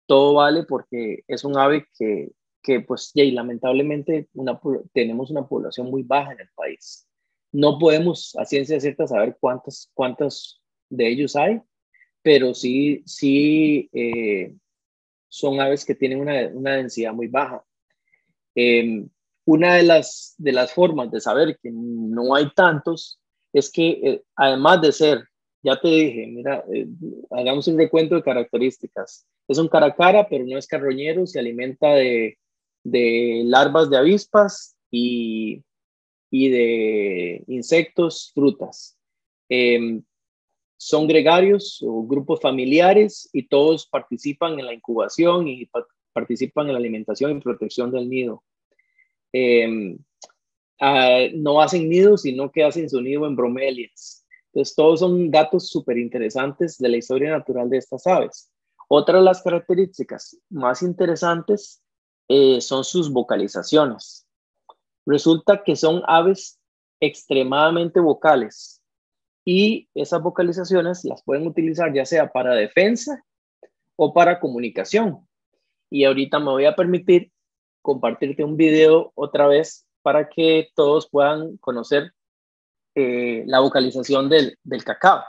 todo vale porque es un ave que pues, lamentablemente tenemos una población muy baja en el país. No podemos a ciencia cierta saber cuántos de ellos hay, pero sí son aves que tienen una densidad muy baja. Una de las formas de saber que no hay tantos es que además de ser, ya te dije, mira, hagamos un recuento de características. Es un caracara, pero no es carroñero, se alimenta de larvas de avispas y de insectos, frutas. Son gregarios o grupos familiares y todos participan en la incubación y participan en la alimentación y protección del nido. No hacen nidos, sino que hacen su nido en bromelias. Entonces, todos son datos súper interesantes de la historia natural de estas aves. Otra de las características más interesantes son sus vocalizaciones. Resulta que son aves extremadamente vocales y esas vocalizaciones las pueden utilizar ya sea para defensa o para comunicación. Y ahorita me voy a permitir compartirte un video otra vez para que todos puedan conocer la vocalización del cacao,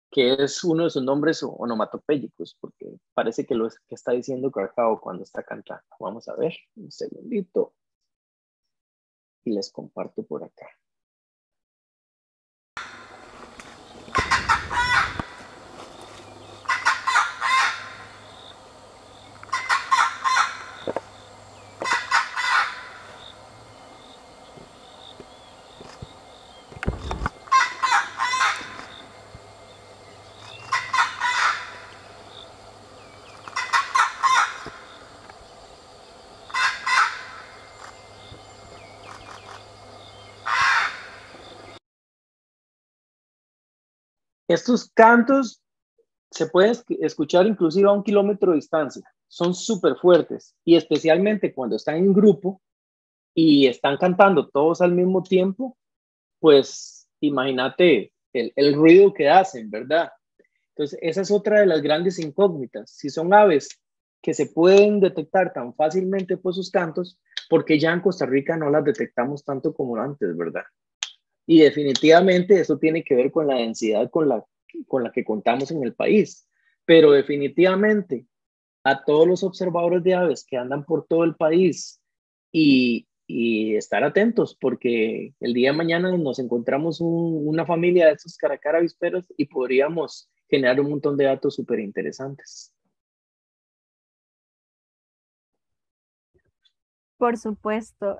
que es uno de sus nombres onomatopéyicos, porque parece que lo que está diciendo cacao cuando está cantando. Vamos a ver, un segundito. Y les comparto por acá. Estos cantos se pueden escuchar inclusive a 1 kilómetro de distancia. Son súper fuertes y especialmente cuando están en grupo y están cantando todos al mismo tiempo, pues imagínate el ruido que hacen, ¿verdad? Entonces, esa es otra de las grandes incógnitas. Si son aves que se pueden detectar tan fácilmente por sus cantos, porque ya en Costa Rica no las detectamos tanto como antes, ¿verdad? Y definitivamente eso tiene que ver con la densidad con la que contamos en el país. Pero definitivamente a todos los observadores de aves que andan por todo el país y estar atentos, porque el día de mañana nos encontramos una familia de estos caracara avisperos y podríamos generar un montón de datos súper interesantes. Por supuesto,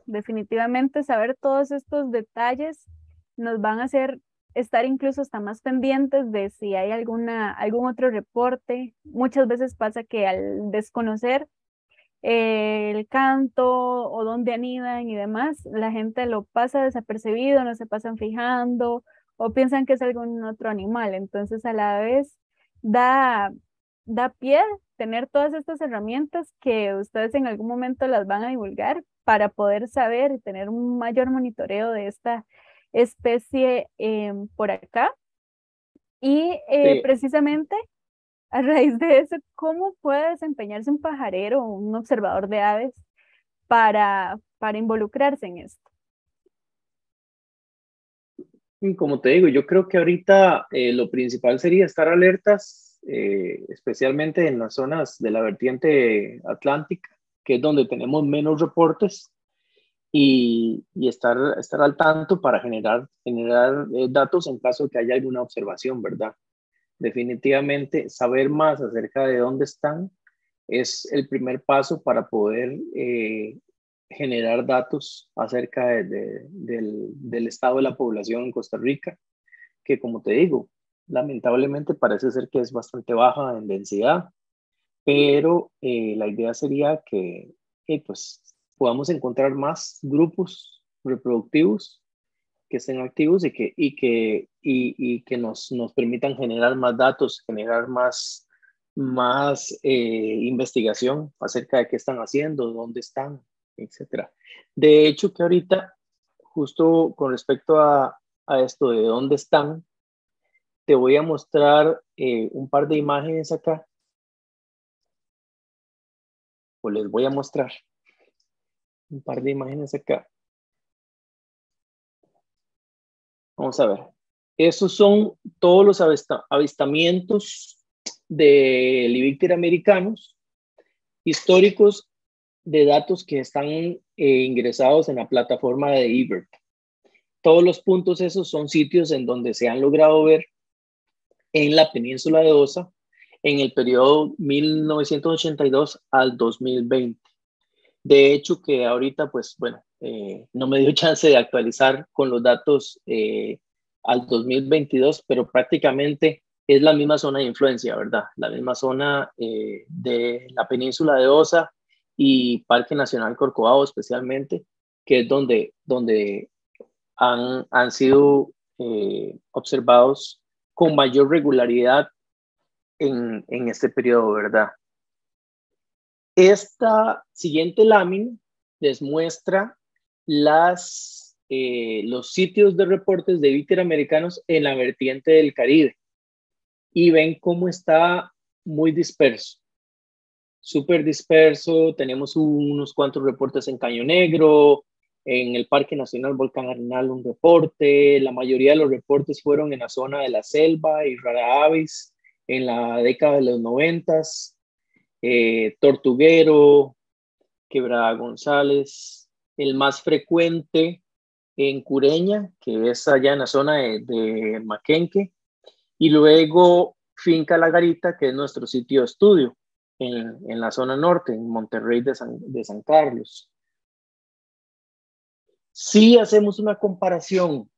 definitivamente saber todos estos detalles nos van a hacer estar incluso hasta más pendientes de si hay algún otro reporte. Muchas veces pasa que al desconocer el canto o dónde anidan y demás, la gente lo pasa desapercibido, no se pasan fijando o piensan que es algún otro animal. Entonces, a la vez da, da pie tener todas estas herramientas que ustedes en algún momento las van a divulgar para poder saber y tener un mayor monitoreo de esta especie por acá. Y Sí, precisamente a raíz de eso, ¿cómo puede desempeñarse un pajarero o un observador de aves para involucrarse en esto? y como te digo, yo creo que ahorita lo principal sería estar alertas, especialmente en las zonas de la vertiente atlántica, que es donde tenemos menos reportes, y estar al tanto para generar datos en caso de que haya alguna observación, ¿verdad? Definitivamente, saber más acerca de dónde están es el primer paso para poder generar datos acerca del estado de la población en Costa Rica, que como te digo, lamentablemente parece ser que es bastante baja en densidad, pero la idea sería que pues, podamos encontrar más grupos reproductivos que estén activos y que nos permitan generar más datos, generar más investigación acerca de qué están haciendo, dónde están, etcétera. De hecho, que ahorita, justo con respecto a esto de dónde están, te voy a mostrar un par de imágenes acá, o les voy a mostrar un par de imágenes acá. Vamos a ver. Esos son todos los avistamientos de libíptero americanos históricos de datos que están ingresados en la plataforma de eBird. Todos los puntos esos son sitios en donde se han logrado ver en la península de Osa en el periodo 1982 al 2020. De hecho, que ahorita, pues bueno, no me dio chance de actualizar con los datos al 2022, pero prácticamente es la misma zona de influencia, ¿verdad? La misma zona de la península de Osa y Parque Nacional Corcovado especialmente, que es donde han sido observados con mayor regularidad en este periodo, ¿verdad? Esta siguiente lámina les muestra los sitios de reportes de vípter americanos en la vertiente del Caribe y ven cómo está muy disperso, súper disperso. Tenemos unos cuantos reportes en Caño Negro, en el Parque Nacional Volcán Arenal un reporte. La mayoría de los reportes fueron en la zona de la selva y rara avis en la década de los 90. Tortuguero, Quebrada González, el más frecuente en Cureña, que es allá en la zona de Maquenque, y luego Finca La Garita, que es nuestro sitio de estudio en la zona norte, en Monterrey de San Carlos. Si hacemos una comparación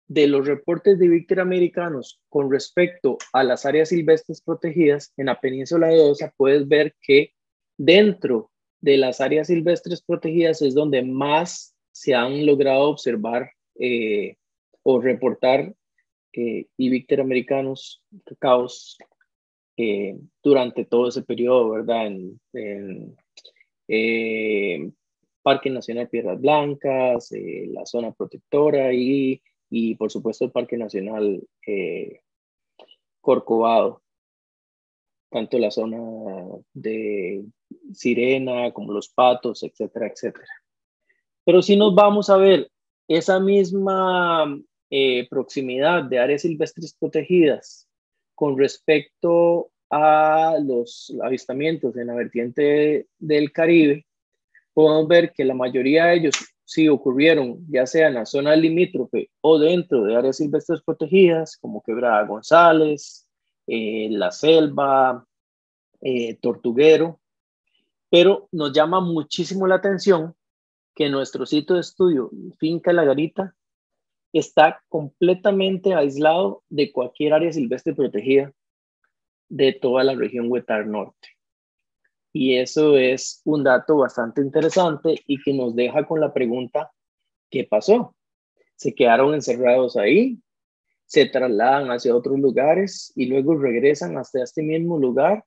de los reportes de vípter americanos con respecto a las áreas silvestres protegidas en la península de Osa, puedes ver que dentro de las áreas silvestres protegidas es donde más se han logrado observar o reportar vípter americanos cacaos durante todo ese periodo, ¿verdad? Eh, Parque Nacional Piedras Blancas, la zona protectora y y por supuesto el Parque Nacional Corcovado, tanto la zona de Sirena como Los Patos, etcétera, etcétera. Pero si nos vamos a ver esa misma proximidad de áreas silvestres protegidas con respecto a los avistamientos en la vertiente del Caribe, podemos ver que la mayoría de ellos sí ocurrieron ya sea en la zona limítrofe o dentro de áreas silvestres protegidas, como Quebrada González, La Selva, Tortuguero, pero nos llama muchísimo la atención que nuestro sitio de estudio, Finca La Garita, está completamente aislado de cualquier área silvestre protegida de toda la región Huetar Norte. Y eso es un dato bastante interesante y que nos deja con la pregunta, ¿qué pasó? ¿Se quedaron encerrados ahí? ¿Se trasladan hacia otros lugares y luego regresan hasta este mismo lugar?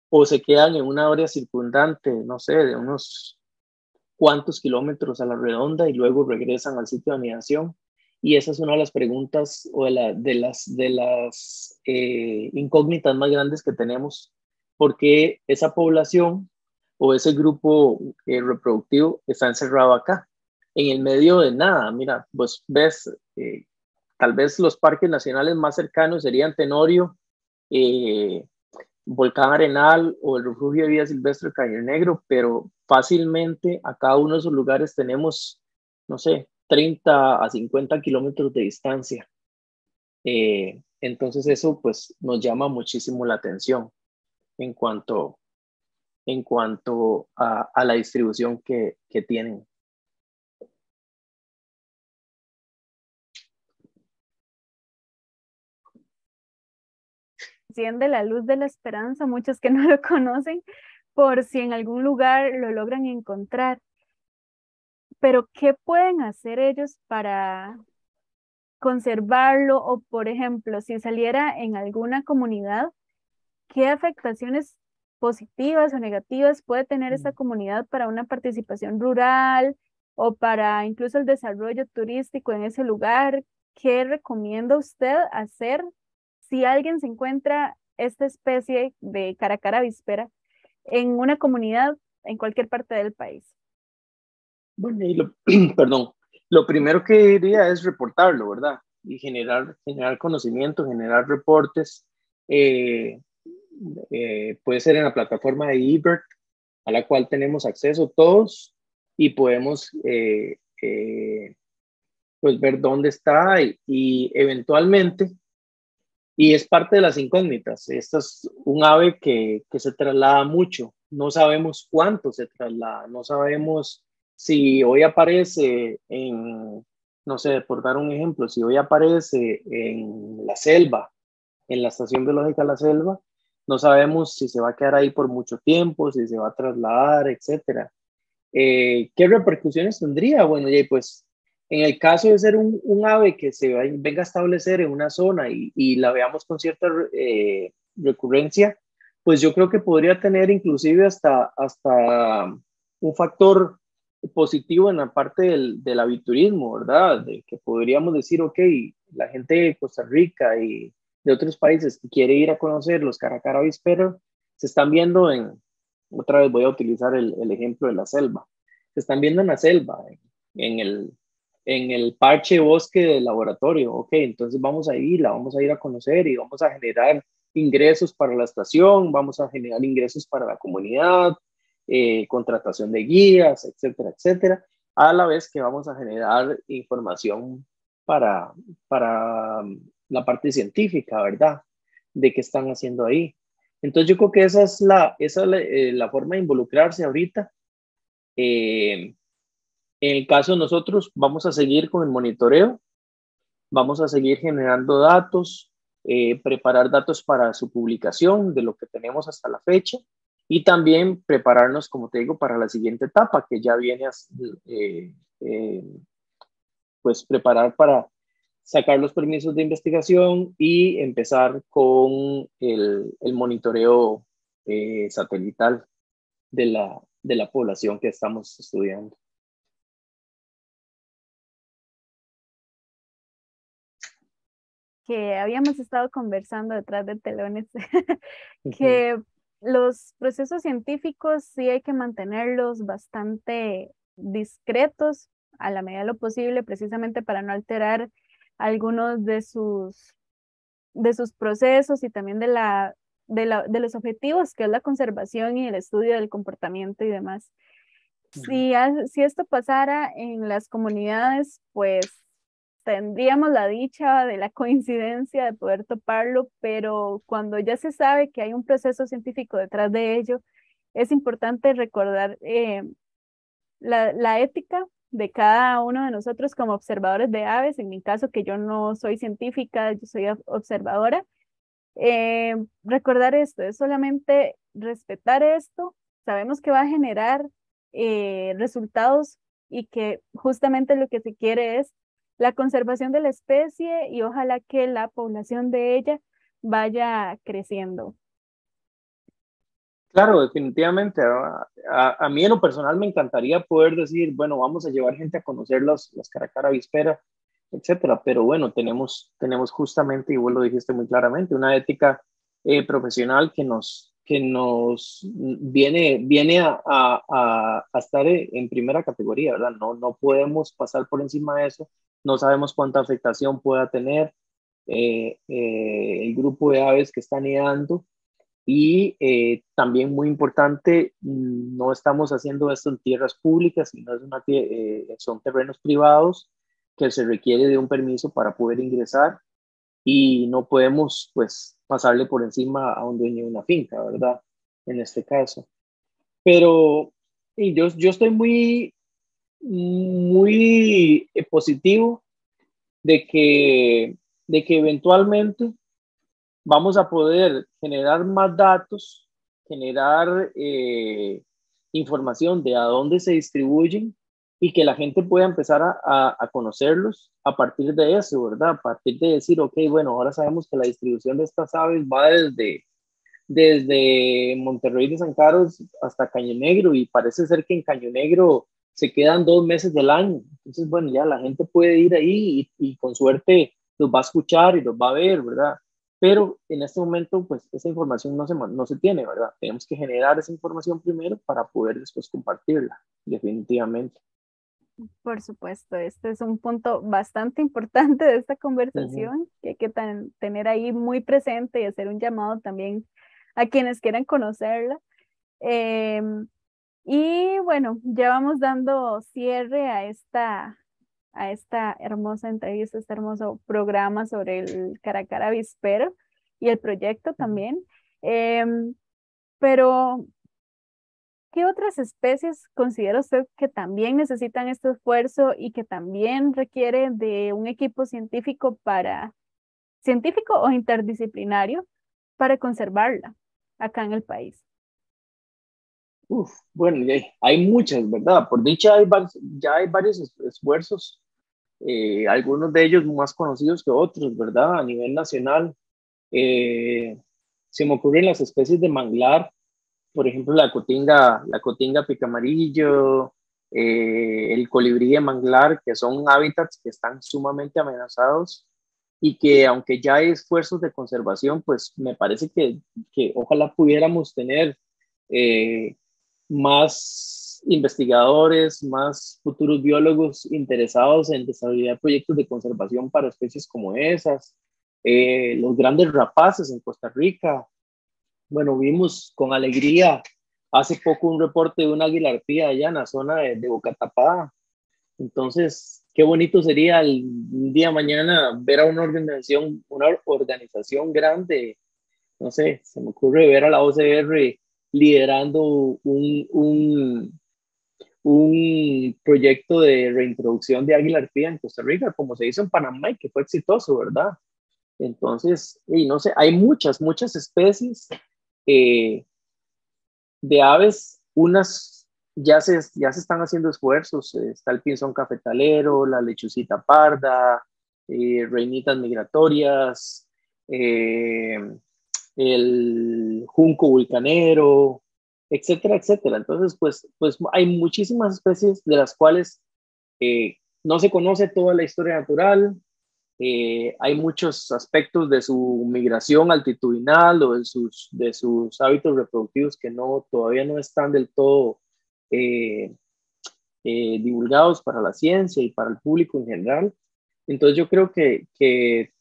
¿O se quedan en una área circundante, no sé, de unos cuántos kilómetros a la redonda y luego regresan al sitio de anidación? Y esa es una de las preguntas o de las incógnitas más grandes que tenemos, porque esa población o ese grupo reproductivo está encerrado acá, en el medio de nada. Mira, pues ves, tal vez los parques nacionales más cercanos serían Tenorio, eh, Volcán Arenal o el Refugio de Vida Silvestre Cañón Negro, pero fácilmente a cada uno de esos lugares tenemos, no sé, 30 a 50 kilómetros de distancia. Entonces eso pues nos llama muchísimo la atención en cuanto, a la distribución que tienen. Enciende la luz de la esperanza, muchos que no lo conocen, por si en algún lugar lo logran encontrar. Pero, ¿qué pueden hacer ellos para conservarlo? O, por ejemplo, si saliera en alguna comunidad, ¿qué afectaciones positivas o negativas puede tener esta comunidad para una participación rural o para incluso el desarrollo turístico en ese lugar? ¿Qué recomienda usted hacer si alguien se encuentra esta especie de caracara avispera en una comunidad en cualquier parte del país? Bueno, perdón, lo primero que diría es reportarlo, ¿verdad? Y generar conocimiento, generar reportes. Eh, Puede ser en la plataforma de eBird, a la cual tenemos acceso todos y podemos pues ver dónde está y eventualmente, y es parte de las incógnitas. Esta es un ave que se traslada mucho. No sabemos cuánto se traslada. No sabemos si hoy aparece en, no sé, por dar un ejemplo, si hoy aparece en la selva, en la Estación Biológica de la Selva, no sabemos si se va a quedar ahí por mucho tiempo, si se va a trasladar, etcétera. ¿Qué repercusiones tendría? Bueno, y pues en el caso de ser un ave que venga a establecer en una zona y la veamos con cierta recurrencia, pues yo creo que podría tener inclusive hasta un factor positivo en la parte del aviturismo, ¿verdad? De que podríamos decir, ok, la gente de Costa Rica y de otros países que quiere ir a conocer los Caracara avisperos se están viendo otra vez voy a utilizar el ejemplo de la selva, se están viendo en la selva, en el, en el parche bosque del laboratorio. Ok, entonces la vamos a ir a conocer y vamos a generar ingresos para la estación, vamos a generar ingresos para la comunidad, contratación de guías, etcétera, etcétera, a la vez que vamos a generar información para, para la parte científica, ¿verdad? De qué están haciendo ahí. Entonces yo creo que esa es la forma de involucrarse ahorita. En el caso de nosotros, vamos a seguir con el monitoreo, vamos a seguir generando datos, preparar datos para su publicación de lo que tenemos hasta la fecha y también prepararnos, como te digo, para la siguiente etapa que ya viene a, eh, eh, pues preparar para sacar los permisos de investigación y empezar con el monitoreo satelital de la población que estamos estudiando. que habíamos estado conversando detrás de telones, Ujú. que los procesos científicos sí hay que mantenerlos bastante discretos a la medida de lo posible, precisamente para no alterar algunos de sus procesos y también de los objetivos, que es la conservación y el estudio del comportamiento y demás. Ujú. Si esto pasara en las comunidades, pues tendríamos la dicha de la coincidencia de poder toparlo, pero cuando ya se sabe que hay un proceso científico detrás de ello, es importante recordar la ética de cada uno de nosotros como observadores de aves. En mi caso, que yo no soy científica, yo soy observadora, recordar esto, es solamente respetar esto. Sabemos que va a generar resultados y que justamente lo que se quiere es la conservación de la especie y ojalá que la población de ella vaya creciendo. Claro, definitivamente. A mí en lo personal me encantaría poder decir, bueno, vamos a llevar gente a conocer las caracara avispera, etcétera. Pero bueno, tenemos justamente, y vos lo dijiste muy claramente, una ética profesional que nos viene a estar en primera categoría, ¿verdad? No podemos pasar por encima de eso. No sabemos cuánta afectación pueda tener el grupo de aves que están nidando. Y también muy importante, no estamos haciendo esto en tierras públicas, sino son terrenos privados que se requiere de un permiso para poder ingresar y no podemos pues pasarle por encima a un dueño de una finca, ¿verdad? En este caso. Pero yo estoy muy positivo de que eventualmente vamos a poder generar más datos, generar información de a dónde se distribuyen y que la gente pueda empezar a conocerlos a partir de eso, ¿verdad? A partir de decir, ok, bueno, ahora sabemos que la distribución de estas aves va desde Monterrey de San Carlos hasta Caño Negro y parece ser que en Caño Negro se quedan 2 meses del año. Entonces, bueno, ya la gente puede ir ahí y con suerte los va a escuchar y los va a ver, ¿verdad? Pero en este momento, pues esa información no se tiene, ¿verdad? Tenemos que generar esa información primero para poder después compartirla, definitivamente. Por supuesto, este es un punto bastante importante de esta Ujú. conversación que hay que tener ahí muy presente y hacer un llamado también a quienes quieran conocerla. Em, y bueno, ya vamos dando cierre a esta hermosa entrevista, este hermoso programa sobre el Caracara avispero y el proyecto también. Em, pero ¿qué otras especies considera usted que también necesitan este esfuerzo y que también requiere de un equipo científico o interdisciplinario para conservarla acá en el país? Uf, bueno, y hay muchas, ¿verdad? Por dicha ya hay varios esfuerzos, algunos de ellos más conocidos que otros, ¿verdad? A nivel nacional. Eh, Se me ocurren las especies de manglar, por ejemplo, la cotinga picamarillo, el colibrí de manglar, que son hábitats que están sumamente amenazados y que aunque ya hay esfuerzos de conservación, pues me parece que ojalá pudiéramos tener eh, más investigadores, más futuros biólogos interesados en desarrollar proyectos de conservación para especies como esas. Los grandes rapaces en Costa Rica. Bueno, vimos con alegría hace poco un reporte de una águila arpía allá en la zona de Boca Tapada. Entonces, qué bonito sería un día mañana ver a una organización grande, no sé, se me ocurre ver a la OCR liderando un proyecto de reintroducción de águila arpía en Costa Rica, como se hizo en Panamá y que fue exitoso, ¿verdad? Entonces, y no sé, hay muchas especies eh, de aves, unas ya se están haciendo esfuerzos, está el pinzón cafetalero, la lechucita parda, reinitas migratorias, eh, el junco vulcanero, etcétera, etcétera. Entonces, pues hay muchísimas especies de las cuales no se conoce toda la historia natural, Hay muchos aspectos de su migración altitudinal o de sus hábitos reproductivos que todavía no están del todo eh, divulgados para la ciencia y para el público en general. Entonces yo creo que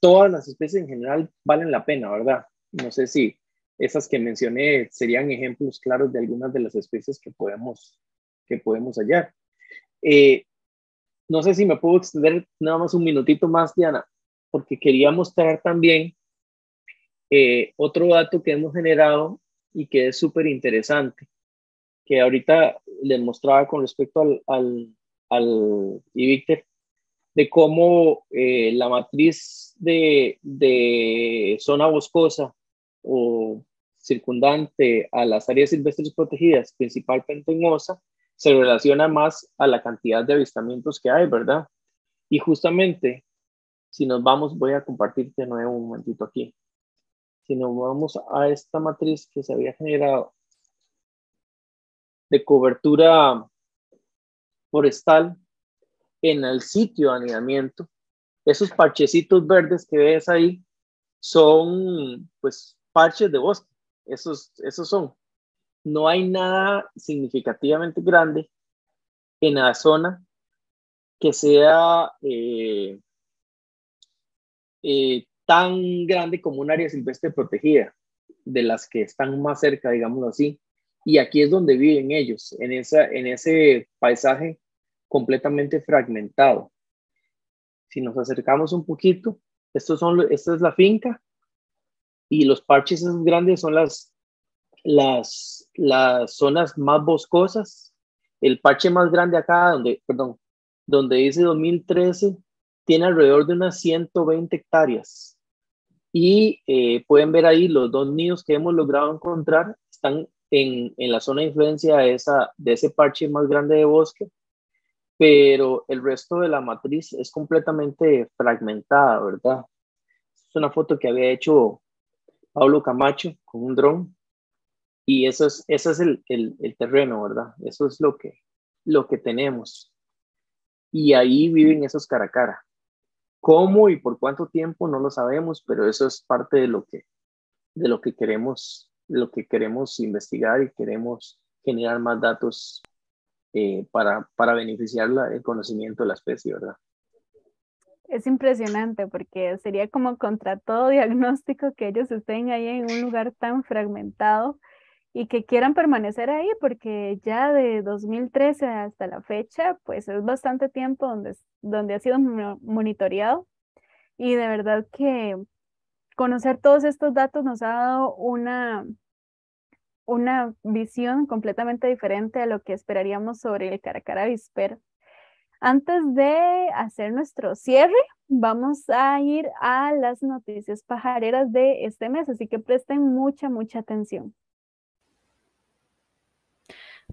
todas las especies en general valen la pena, ¿verdad? No sé si esas que mencioné serían ejemplos claros de algunas de las especies que podemos hallar. No sé si me puedo extender nada más un minutito más, Diana, porque quería mostrar también otro dato que hemos generado y que es súper interesante, que ahorita les mostraba con respecto al IBICTER, de cómo la matriz de zona boscosa o circundante a las áreas silvestres protegidas, principalmente en OSA, se relaciona más a la cantidad de avistamientos que hay, ¿verdad? Y justamente, si nos vamos, voy a compartirte de nuevo un momentito aquí. Si nos vamos a esta matriz que se había generado de cobertura forestal en el sitio de anidamiento, esos parchecitos verdes que ves ahí son, pues, parches de bosque. Esos son. No hay nada significativamente grande en la zona que sea tan grande como un área silvestre protegida, de las que están más cerca, digámoslo así. Y aquí es donde viven ellos, en ese paisaje completamente fragmentado. Si nos acercamos un poquito, esta es la finca y los parches esos grandes son las zonas más boscosas. El parche más grande acá, donde dice 2013, tiene alrededor de unas 120 hectáreas. Y pueden ver ahí los dos nidos que hemos logrado encontrar, están en la zona de influencia de ese parche más grande de bosque, pero el resto de la matriz es completamente fragmentada, ¿verdad? Es una foto que había hecho Pablo Camacho con un dron y ese es el terreno, ¿verdad? Eso es lo que tenemos. Y ahí viven esos cara a cara. ¿Cómo y por cuánto tiempo? No lo sabemos, pero eso es parte de lo que queremos investigar y queremos generar más datos para beneficiar el conocimiento de la especie, ¿verdad? Es impresionante porque sería como contra todo diagnóstico que ellos estén ahí en un lugar tan fragmentado y que quieran permanecer ahí porque ya de 2013 hasta la fecha, pues es bastante tiempo donde ha sido monitoreado y de verdad que conocer todos estos datos nos ha dado una visión completamente diferente a lo que esperaríamos sobre el caracara avispero. Antes de hacer nuestro cierre, vamos a ir a las noticias pajareras de este mes, así que presten mucha atención.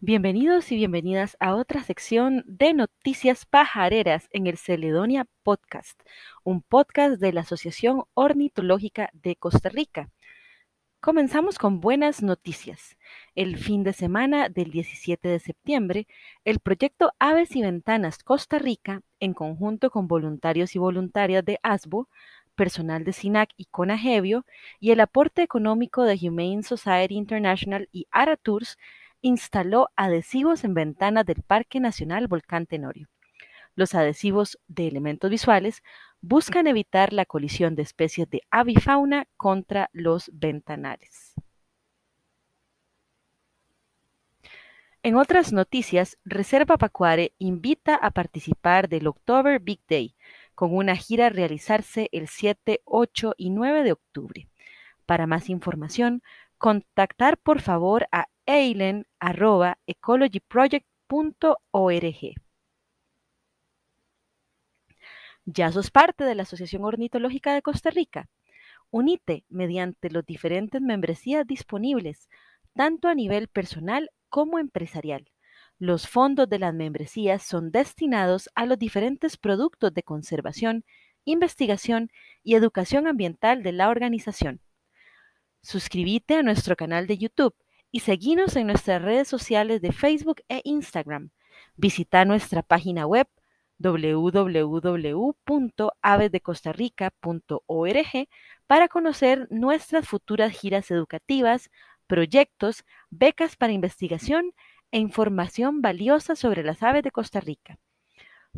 Bienvenidos y bienvenidas a otra sección de noticias pajareras en el Celedonia Podcast, un podcast de la Asociación Ornitológica de Costa Rica. Comenzamos con buenas noticias. El fin de semana del 17 de septiembre, el proyecto Aves y Ventanas Costa Rica, en conjunto con voluntarios y voluntarias de ASBO, personal de SINAC y CONAGEBIO, y el aporte económico de Humane Society International y ARA Tours, instaló adhesivos en ventanas del Parque Nacional Volcán Tenorio. Los adhesivos de elementos visuales buscan evitar la colisión de especies de avifauna contra los ventanales. En otras noticias, Reserva Pacuare invita a participar del October Big Day, con una gira a realizarse el 7, 8 y 9 de octubre. Para más información, contactar por favor a eilen@ecologyproject.org. ¿Ya sos parte de la Asociación Ornitológica de Costa Rica? Unite mediante los diferentes membresías disponibles, tanto a nivel personal como empresarial. Los fondos de las membresías son destinados a los diferentes productos de conservación, investigación y educación ambiental de la organización. Suscríbete a nuestro canal de YouTube y seguinos en nuestras redes sociales de Facebook e Instagram. Visita nuestra página web www.avesdecostarrica.org para conocer nuestras futuras giras educativas, proyectos, becas para investigación e información valiosa sobre las aves de Costa Rica.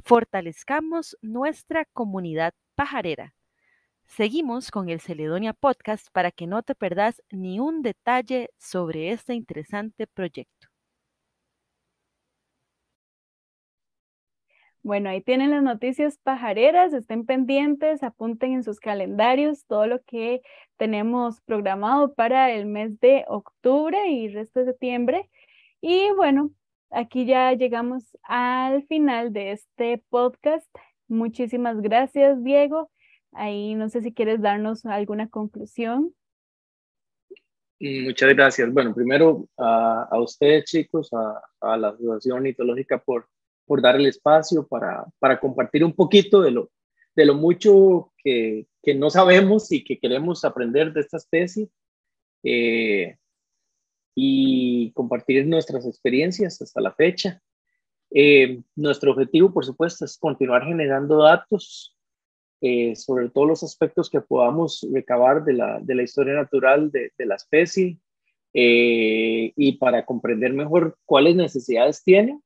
Fortalezcamos nuestra comunidad pajarera. Seguimos con el Celedonia Podcast para que no te perdas ni un detalle sobre este interesante proyecto. Bueno, ahí tienen las noticias pajareras, estén pendientes, apunten en sus calendarios todo lo que tenemos programado para el mes de octubre y resto de septiembre. Y bueno, aquí ya llegamos al final de este podcast. Muchísimas gracias, Diego. Ahí no sé si quieres darnos alguna conclusión. Muchas gracias. Bueno, primero a ustedes, chicos, a la Asociación Ornitológica por dar el espacio para compartir un poquito de lo mucho que no sabemos y que queremos aprender de esta especie, y compartir nuestras experiencias hasta la fecha. Nuestro objetivo, por supuesto, es continuar generando datos sobre todos los aspectos que podamos recabar de la historia natural de la especie, y para comprender mejor cuáles necesidades tienen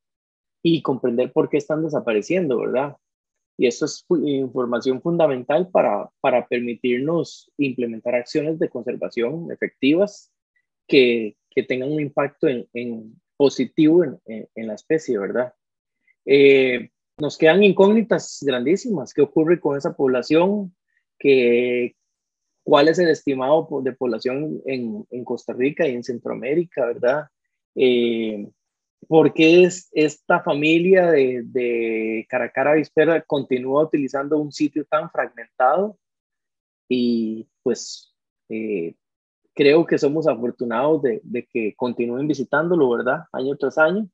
y comprender por qué están desapareciendo, ¿verdad? Y eso es información fundamental para permitirnos implementar acciones de conservación efectivas que tengan un impacto en positivo en la especie, ¿verdad? Nos quedan incógnitas grandísimas. ¿Qué ocurre con esa población? ¿Cuál es el estimado de población en Costa Rica y en Centroamérica, verdad? ¿Por qué esta familia de Caracara avispera continúa utilizando un sitio tan fragmentado? Y pues creo que somos afortunados de que continúen visitándolo, ¿verdad? Año tras año.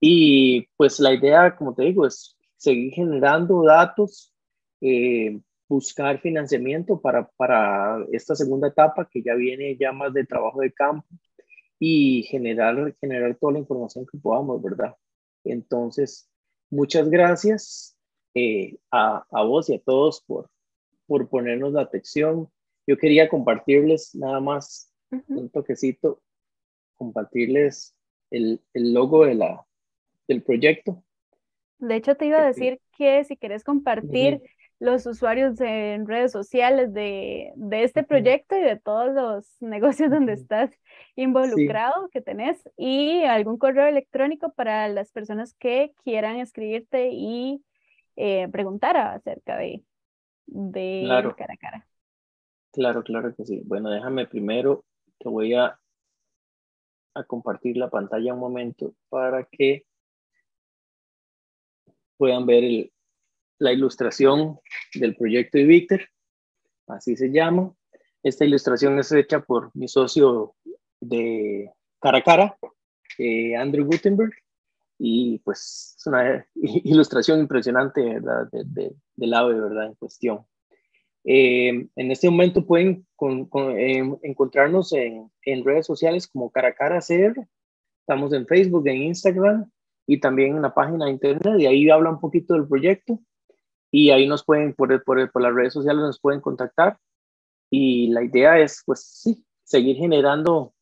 Y pues la idea, como te digo, es seguir generando datos, buscar financiamiento para esta segunda etapa que ya viene ya más de trabajo de campo y generar toda la información que podamos, ¿verdad? Entonces, muchas gracias a vos y a todos por ponernos la atención. Yo quería compartirles nada más un toquecito, compartirles el logo del proyecto. De hecho, te iba a decir que si quieres compartir los usuarios en redes sociales de este proyecto y de todos los negocios donde estás involucrado, sí, que tenés, y algún correo electrónico para las personas que quieran escribirte y preguntar acerca de claro, cara a cara. Claro que sí. Bueno, déjame primero, te voy a compartir la pantalla un momento para que puedan ver la ilustración del proyecto IBICTER, así se llama. Esta ilustración es hecha por mi socio de cara a cara, Andrew Gutenberg, y pues es una ilustración impresionante, ¿verdad? Del ave, ¿verdad? En cuestión. En este momento pueden encontrarnos en redes sociales como Cara a Cara CR. Estamos en Facebook, en Instagram y también en la página de internet, y ahí habla un poquito del proyecto, y ahí nos pueden, por las redes sociales nos pueden contactar, y la idea es, pues sí, seguir generando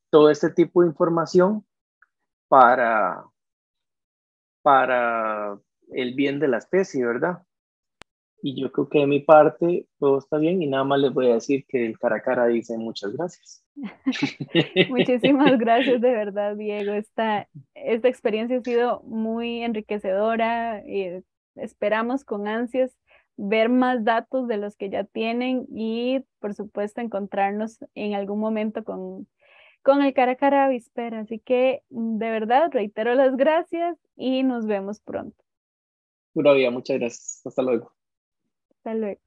todo este tipo de información para el bien de la especie, ¿verdad? Y yo creo que de mi parte todo está bien, y nada más les voy a decir que el cara a cara dice muchas gracias. Muchísimas gracias de verdad, Diego. Esta experiencia ha sido muy enriquecedora. Esperamos con ansias ver más datos de los que ya tienen y por supuesto encontrarnos en algún momento con el cara a cara avispera. Así que de verdad reitero las gracias y nos vemos pronto. Pura vida, muchas gracias. Hasta luego. Hasta luego.